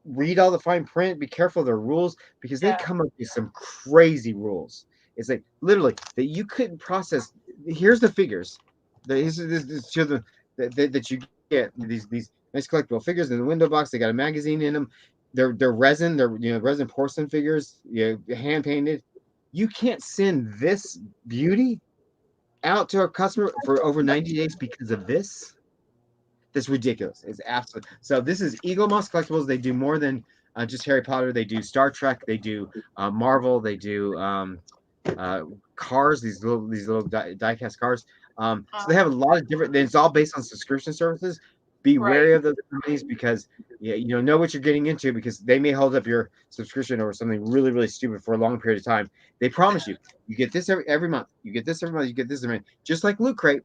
B: Read all the fine print, be careful of their rules because they
A: Yeah.
B: come up with some crazy rules. It's like literally that you couldn't process. Here's the figures. This to that you get these nice collectible figures in the window box. They got a magazine in them. They're resin. They're resin porcelain figures. Hand painted. You can't send this beauty out to a customer for over 90 days because of this. That's ridiculous. It's absolutely so. This is Eagle Moss Collectibles. They do more than just Harry Potter. They do Star Trek. They do Marvel. They do uh, cars. These little diecast cars. So they have a lot of different. It's all based on subscription services. Be
A: Right.
B: wary of those companies because yeah, know what you're getting into because they may hold up your subscription over something really really stupid for a long period of time. They promise you get this every month. You get this every month. You get this every month. Just like Loot Crate.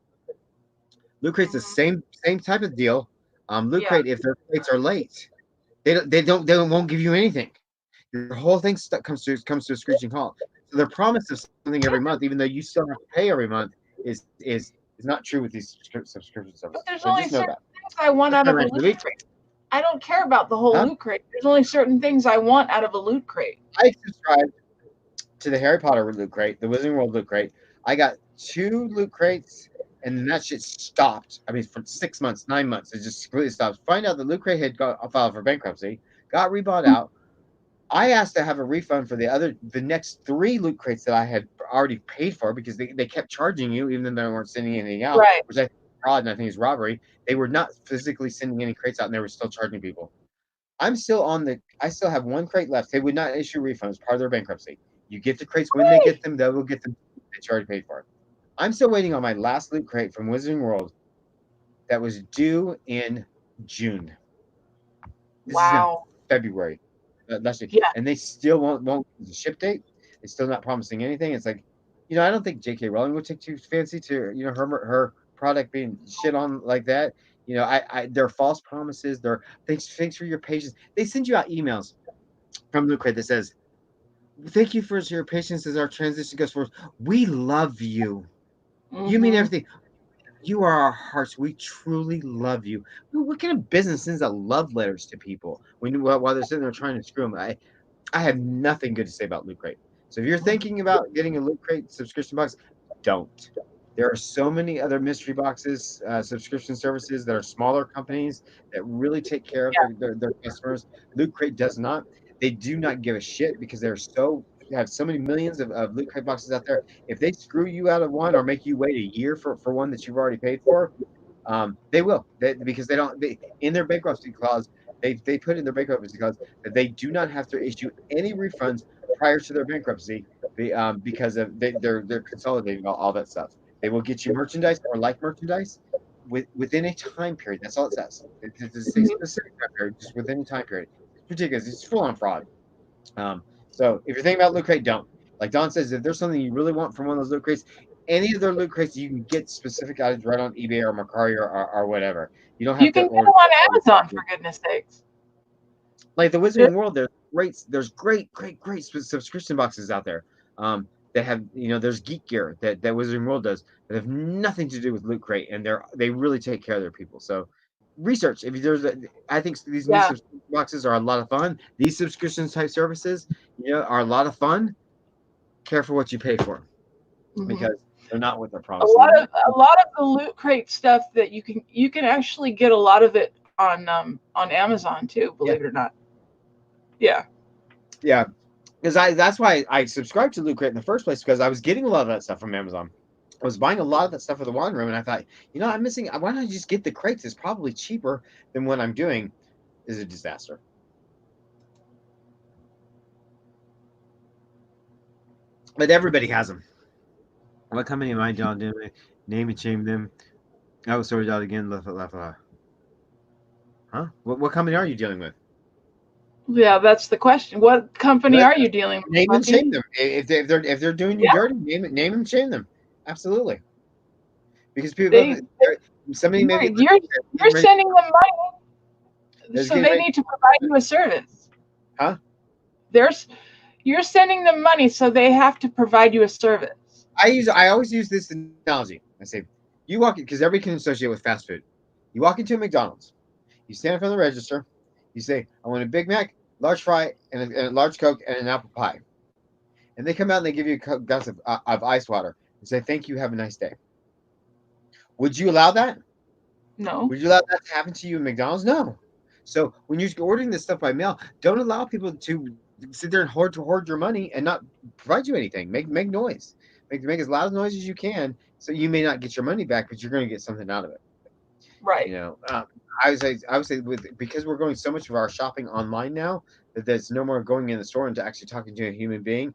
B: Loot Crate's the
A: Hmm.
B: same type of deal. Loot
A: Yeah.
B: Crate, if their crates are late, they won't give you anything. Your whole thing comes to a screeching halt. So their promise of something every month, even though you still have to pay every month, is not true with these subscription services.
A: But there's
B: So just
A: only
B: know that.
A: certain things I want
B: That's
A: out
B: my
A: of a
B: rant for the
A: loot
B: week.
A: crate. I don't care about the whole
B: Huh?
A: loot crate. There's only certain things I want out of a loot crate.
B: I subscribed to the Harry Potter Loot Crate, the Wizarding World Loot Crate. I got two Loot Crates, and then that shit stopped. I mean, for 6 months, 9 months, it just completely stopped. Find out the Loot Crate had got filed for bankruptcy, got rebought out. I asked to have a refund for the next 3 loot crates that I had already paid for because they kept charging you even though they weren't sending anything out,
A: Right.
B: which I think is fraud and I think is robbery. They were not physically sending any crates out and they were still charging people. I still have 1 crate left. They would not issue refunds, part of their bankruptcy. You get the crates when they get them, they will get them that you already paid for. I'm still waiting on my last loot crate from Wizarding World that was due in June. This is now
A: Wow.
B: February. Last year,
A: Yeah.
B: and they still won't give the ship date. They're still not promising anything. It's like, I don't think J.K. Rowling would take too fancy to her product being shit on like that. They're false promises. They're thanks for your patience. They send you out emails from Loot Crate that says, "Thank you for your patience as our transition goes forward. We love you. You mean
A: Mm-hmm.
B: everything. You are our hearts. We truly love you." What kind of business sends out love letters to people while they're sitting there trying to screw them? I have nothing good to say about Loot Crate. So if you're thinking about getting a Loot Crate subscription box, don't. There are so many other mystery boxes, subscription services that are smaller companies that really take care of
A: Yeah.
B: their customers. Loot Crate does not. They do not give a shit because have so many millions of Loot Crate boxes out there. If they screw you out of one or make you wait a year for one that you've already paid for, they will, because they don't. In their bankruptcy clause, they put in their bankruptcy clause that they do not have to issue any refunds prior to their bankruptcy, because they're consolidating all that stuff. They will get you merchandise or like merchandise within a time period. That's all it says. It doesn't say
A: Mm-hmm.
B: specific time period, just within a time period. It's ridiculous. It's full on fraud. So if you're thinking about loot crate, don't. Like Don says, if there's something you really want from one of those loot crates, any of their loot crates, you can get specific items right on eBay or Mercari or whatever. You don't have
A: You
B: to
A: can get
B: order.
A: them on Amazon, for goodness sakes.
B: Like the
A: There-
B: Wizarding World, there's great subscription boxes out there. That have, there's Geek Gear that Wizarding World does that have nothing to do with Loot Crate, and they really take care of their people. So research if there's I think these new
A: yeah.
B: subscription boxes are a lot of fun. These subscription type services, are a lot of fun. Care for what you pay for
A: Hmm.
B: because they're not what they're
A: A
B: promising.
A: lot of the Loot Crate stuff that you can actually get a lot of it on Amazon too.
B: Yeah,
A: Believe it or not. Yeah.
B: yeah. Because that's why I subscribed to Loot Crate in the first place because I was getting a lot of that stuff from Amazon. I was buying a lot of that stuff for the wine room, and I thought, I'm missing. Why don't I just get the crates? It's probably cheaper than what I'm doing. Is a disaster. But everybody has them. What company am I doing? Name and shame them. Oh, sorry, out again. Left. Huh? What company are you dealing with?
A: Yeah, that's the question. What company
B: Let,
A: are you dealing with,
B: name and
A: Bucky?
B: shame them. If they're doing you
A: Yeah,
B: dirty, name and shame them. Absolutely, because
A: they
B: somebody maybe
A: right. You're
B: getting ready.
A: sending them money,
B: Is
A: so
B: getting
A: they
B: ready.
A: need to provide you a service.
B: Huh?
A: There's You're sending them money, so they have to provide you a service.
B: I always use this analogy. I say, you walk in because everybody can associate with fast food. You walk into a McDonald's, you stand in front of the register, you say, "I want a Big Mac, large fry, and a large Coke, and an apple pie." And they come out and they give you a glass of ice water and say, "Thank you, have a nice day." Would you allow that?
A: No.
B: Would you allow that to happen to you in McDonald's? No. So when you're ordering this stuff by mail, don't allow people to sit there and hoard your money and not provide you anything. Make noise. Make as loud noise as you can. So you may not get your money back, but you're going to get something out of it.
A: Right.
B: You know, I would say because we're going so much of our shopping online now that there's no more going in the store and to actually talking to a human being.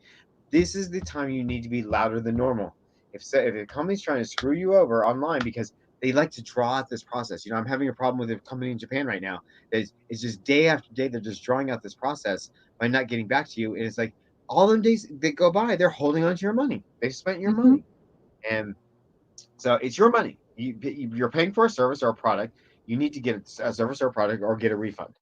B: This is the time you need to be louder than normal. If a company's trying to screw you over online because they like to draw out this process. I'm having a problem with a company in Japan right now. It's just day after day they're just drawing out this process by not getting back to you, and it's like all them days that go by, they're holding on to your money. They've spent your
A: Hmm.
B: money, and so it's your money. You're paying for a service or a product. You need to get a service or a product or get a refund.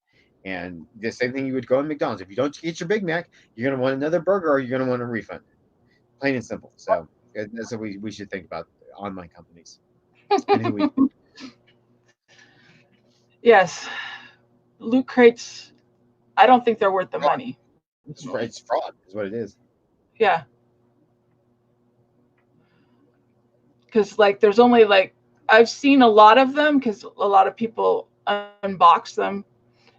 B: And the same thing you would go in McDonald's. If you don't get your Big Mac, you're going to want another burger or you're going to want a refund. Plain and simple. So that's what we should think about online companies and who we.
A: Yes. Loot crates. I don't think they're worth the
B: Fraud.
A: money.
B: It's fraud, is what it is.
A: Yeah, because like there's only like I've seen a lot of them because a lot of people unbox them,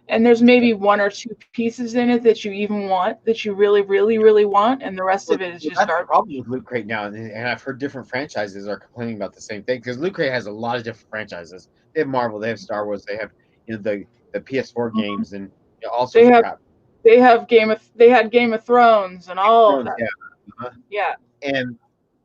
A: and there's maybe one or two pieces in it that you even want, that you really, really, really want, and the rest
B: Well,
A: of it is
B: well,
A: just
B: that's the
A: garbage.
B: problem with Loot Crate now, and I've heard different franchises are complaining about the same thing because Loot Crate has a lot of different franchises. They have Marvel, they have Star Wars, they have the PS4
A: Mhm.
B: games and all
A: They
B: sorts of
A: have
B: crap.
A: they had Game of Thrones and
B: Game of
A: all of
B: Thrones,
A: that.
B: yeah. Uh-huh.
A: Yeah.
B: And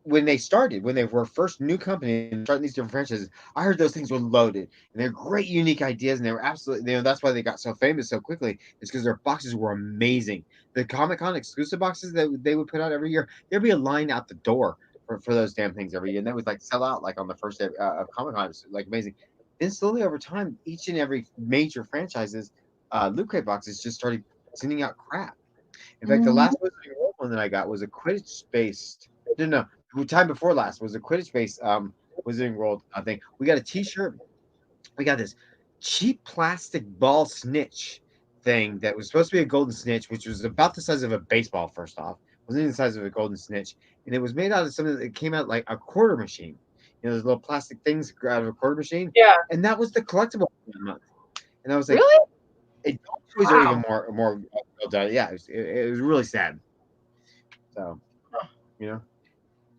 B: when they were first new company and starting these different franchises, I heard those things were loaded and they're great, unique ideas, and they were absolutely, that's why they got so famous so quickly. Is because their boxes were amazing. The Comic Con exclusive boxes that they would put out every year, there'd be a line out the door for those damn things every year, and that would like sell out like on the first day of Comic Con. It was like amazing. Then slowly over time, each and every major franchises, Loot Crate boxes just started sending out crap. In fact, the
A: Mhm.
B: last Wizarding World one that I got was a Quidditch based. No, no, the time before last was a Quidditch based Wizarding World thing. We got a T-shirt. We got this cheap plastic ball snitch thing that was supposed to be a golden snitch, which was about the size of a baseball. First off, wasn't even the size of a golden snitch, and it was made out of something that came out like a quarter machine. Those little plastic things out of a quarter machine,
A: Yeah.
B: and that was the collectible for the month. And I was like,
A: Really?
B: toys are even
A: Wow.
B: more well done. Yeah, it was really sad. So
A: Huh.
B: you know,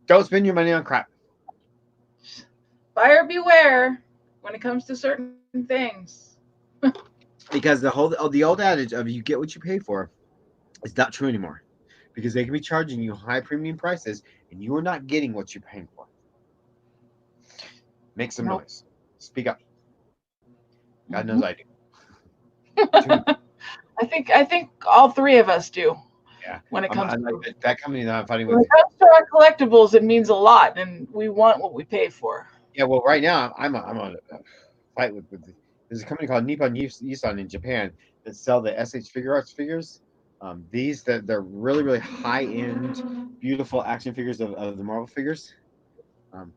B: don't spend your money on crap
A: Buyer beware when it comes to certain things.
B: because the old adage of you get what you pay for is not true anymore because they can be charging you high premium prices and you are not getting what you're paying for. Make some
A: Nope.
B: noise. Speak up. God
A: Mhm.
B: knows I do. Too many.
A: I think all three of us do
B: Yeah,
A: when it comes
B: I'm like
A: to
B: that company that I'm fighting
A: when
B: with.
A: it comes to our collectibles. It means a lot, and we want what we pay for.
B: Yeah, well, right now I'm on a fight with there's a company called Nippon Yusan in Japan that sell the SH Figure Arts figures. These that they're really high end, beautiful action figures of the Marvel figures. Um,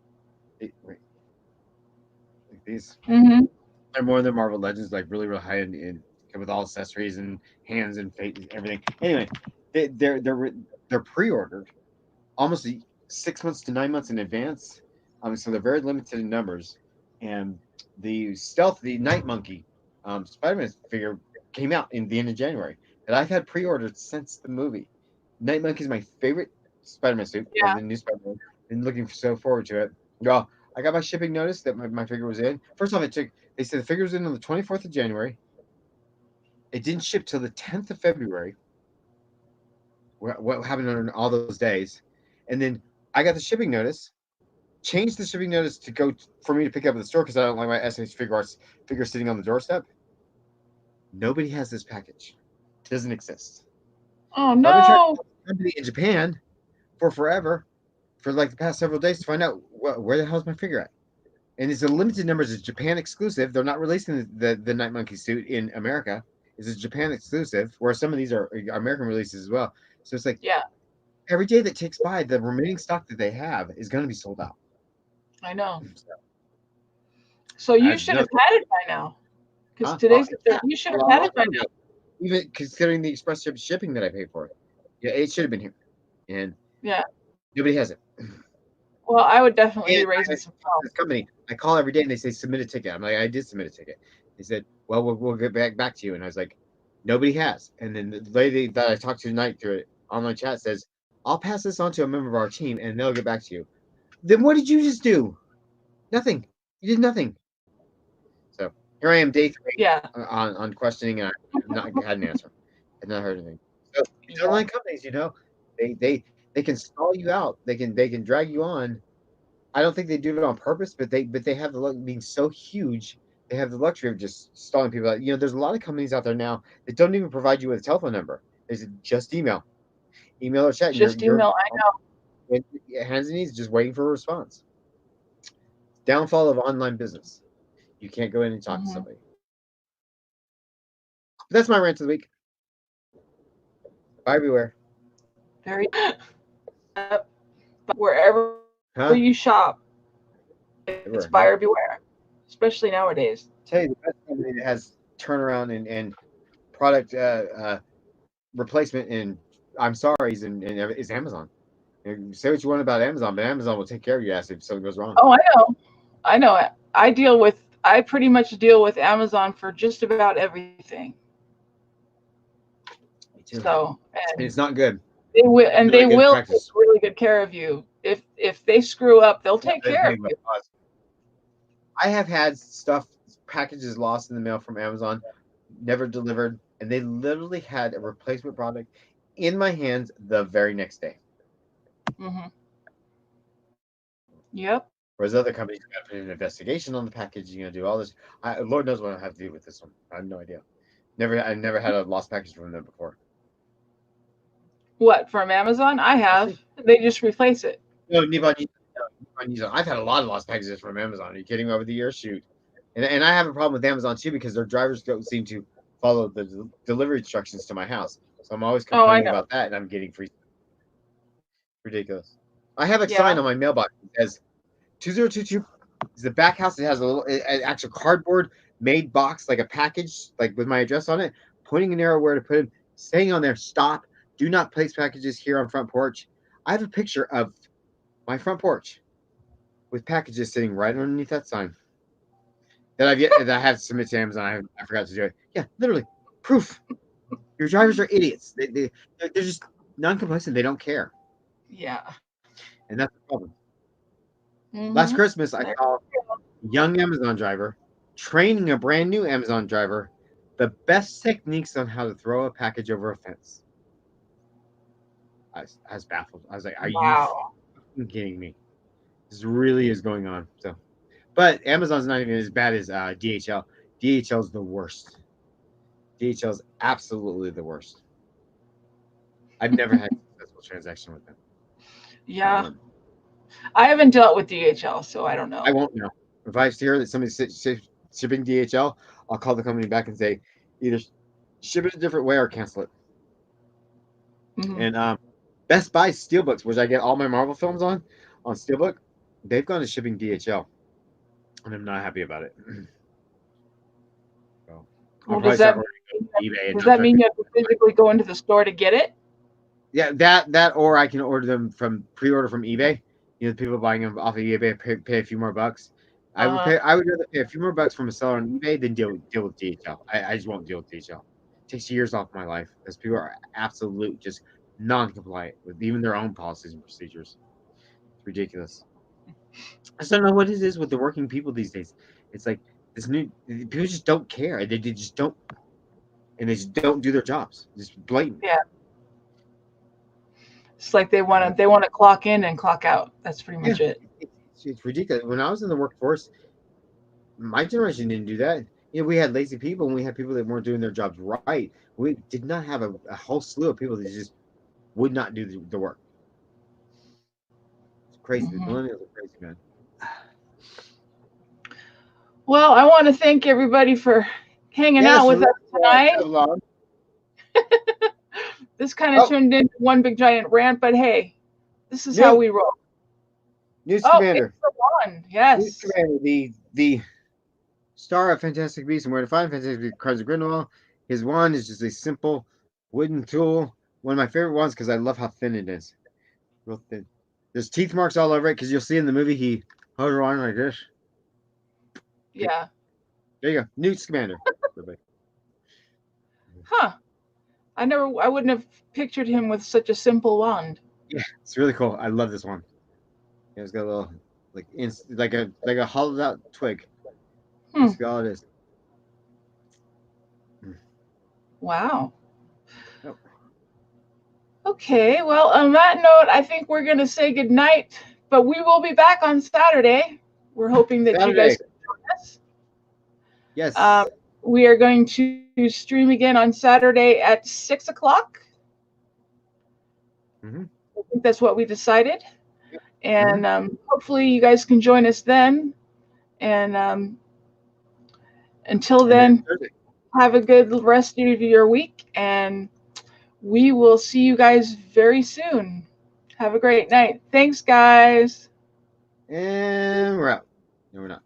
B: wait, like these.
A: Hmm.
B: They're more than Marvel Legends, like really high end, and come with all accessories and hands and face and everything. Anyway, they're pre-ordered almost 6 months to 9 months in advance. So they're very limited in numbers. And the Night Monkey Spider-Man figure came out in the end of January that I've had pre-ordered since the movie. Night Monkey is my favorite Spider-Man suit,
A: Yeah.
B: the new Spider-Man. Been looking so forward to it. Well, I got my shipping notice that my figure was in. First off, they said the figure was in on the 24th of January. It didn't ship till the 10th of February. What happened on all those days? And then I got the shipping notice, changed the shipping notice to go for me to pick up at the store because I don't like my SH Figure Arts figure sitting on the doorstep. Nobody has this package. Doesn't exist.
A: Oh
B: So I've been trying to
A: no.
B: call the company in Japan for forever, for like the past several days to find out where the hell's my figure at. And it's a limited numbers. It's Japan exclusive. They're not releasing the Night Monkey suit in America. It's a Japan exclusive, where some of these are American releases as well. So it's like
A: Yeah,
B: every day that takes by, the remaining stock that they have is going to be sold out.
A: I know.
B: So,
A: So you
B: as
A: should
B: no,
A: have had it by now, because
B: huh? Oh,
A: today's the third.
B: yeah,
A: You should
B: a
A: have
B: long,
A: had
B: long
A: it by
B: time ago. Even considering the express shipping that I paid for, yeah, it should have been here, and
A: now. Yeah.
B: nobody has it.
A: Well, I would definitely
B: And
A: be
B: I
A: raising
B: talk
A: some
B: to this
A: hell.
B: company. I call every day, and they say submit a ticket. I'm like, I did submit a ticket. They said, well, we'll get back to you. And I was like, nobody has. And then the lady that I talked to tonight through it online chat says, I'll pass this on to a member of our team, and they'll get back to you. Then what did you just do? Nothing. You did nothing. So here I am, day 3
A: Yeah.
B: on questioning, and I've not had an answer. I've not heard anything. So these
A: Yeah.
B: online companies, they can stall you out. They can drag you on. I don't think they do it on purpose, but they have the luck being so huge. They have the luxury of just stalling people out. There's a lot of companies out there now that don't even provide you with a telephone number. They say just email or chat, and
A: Just email. I
B: hands and knees just waiting for a response. Downfall of online business. You can't go in and
A: know.
B: talk to
A: Hmm.
B: somebody. But that's my rant of the week. Bye everywhere.
A: Very. But wherever you
B: Huh?
A: shop, it's
B: Everywhere.
A: buyer
B: Yep.
A: beware, especially nowadays.
B: Tell you the best company that has turnaround and product replacement and I'm sorry's and is Amazon. Say what you want about Amazon, but Amazon will take care of your ass if something goes wrong.
A: Oh, I know. I know it. I pretty much deal with Amazon for just about everything.
B: too.
A: So,
B: And
A: and
B: it's not good.
A: they
B: Really good
A: will take
B: practice.
A: really good care of you. If they screw up, they'll take care of you.
B: I have had stuff, packages lost in the mail from Amazon, never delivered, and they literally had a replacement product in my hands the very next day.
A: Hmm. Yep.
B: Whereas other companies got to put an investigation on the package, do all this. Lord knows what I have to do with this one. I have no idea. I never had a lost package from them before.
A: What, from Amazon? I have. They just replace it.
B: No, Nippon. I've had a lot of lost packages from Amazon. Are you kidding me? Over the years, shoot. And I have a problem with Amazon too because their drivers don't seem to follow the delivery instructions to my house. So I'm always
A: Oh, I
B: complaining
A: know.
B: about that, and I'm getting free. Ridiculous. I have a
A: Yeah.
B: sign on my mailbox that says 2022 is the back house. It has a little an actual cardboard made box, like a package, like with my address on it, pointing an arrow where to put it, saying on there, "Stop! Do not place packages here on front porch." I have a picture of my front porch with packages sitting right underneath that sign that I have to submit to Amazon. I forgot to do it. Yeah, literally proof. Your drivers are idiots. They're just non-complacent. They don't care,
A: Yeah.
B: and that's the problem. Last
A: Hmm.
B: Christmas, I saw a young Amazon driver training a brand new Amazon driver the best techniques on how to throw a package over a fence. I was baffled. I was like, "Are you
A: Wow.
B: fucking kidding me? This really is going on." So, but Amazon's not even as bad as DHL. DHL is the worst. DHL is absolutely the worst. I've never had a successful transaction with them. Not
A: Yeah.
B: one.
A: I haven't dealt with DHL, so I don't
B: I
A: know.
B: won't know. If I hear that somebody's shipping DHL, I'll call the company back and say either ship it a different way or cancel it.
A: Hmm.
B: And Best Buy Steelbooks, which I get all my Marvel films on Steelbook, they've gone to shipping DHL, and I'm not happy about it. So I'll
A: Well,
B: probably start ordering on eBay and
A: does
B: not
A: that
B: try to
A: mean
B: pick
A: you have to physically go into the store to get it?
B: Yeah, that or I can order them from pre-order from eBay. The people buying them off of eBay pay a few more bucks.
A: Uh-huh.
B: I would rather pay a few more bucks from a seller on eBay than deal with DHL. I just won't deal with DHL. It takes years off my life because people are absolute just non-compliant with even their own policies and procedures. It's ridiculous. I just don't know what it is with the working people these days. It's like this new people just don't care. They just don't, and they just don't do their jobs. Just blatant.
A: Yeah. It's like they want to clock in and clock out. That's pretty
B: Yeah,
A: much it.
B: it's ridiculous. When I was in the workforce, my generation didn't do that. We had lazy people and we had people that weren't doing their jobs right. We did not have a whole slew of people that just would not do the work. It's crazy. The
A: Hmm.
B: millennials are crazy, man.
A: Well, I want to thank everybody for hanging
B: Yes,
A: out
B: for
A: with us
B: listening
A: tonight.
B: so long.
A: This kind of
B: Oh,
A: turned into one big giant rant, but hey, this is how
B: Newt,
A: we roll.
B: Newt's
A: Oh, it's
B: commander.
A: the one.
B: Newt's
A: Yes.
B: commander, the star of Fantastic Beasts and Where to Find Fantastic Cards of Grindelwald. His wand is just a simple wooden tool. One of my favorite ones because I love how thin it is. Real thin. There's teeth marks all over it because you'll see in the movie he holds her on like this. Okay,
A: Yeah.
B: there you go. Newt Scamander.
A: Huh. I wouldn't have pictured him with such a simple wand.
B: Yeah, it's really cool. I love this one. Yeah, it's got a little like a hollowed out twig.
A: Hmm.
B: Basically all it is. Mm.
A: Wow.
B: Oh,
A: Okay. Well, on that note, I think we're going to say goodnight, but we will be back on Saturday. We're hoping that you guys
B: Saturday.
A: can join us. Um,
B: Yes.
A: we are going to stream again on Saturday at 6 o'clock.
B: Mm-hmm.
A: I think that's what we decided.
B: Yep. Mm-hmm.
A: And hopefully you guys can join us then. And until
B: And then
A: then,
B: Thursday.
A: have a good rest of your week. And we will see you guys very soon. Have a great night. Thanks, guys.
B: And we're out. No, we're not.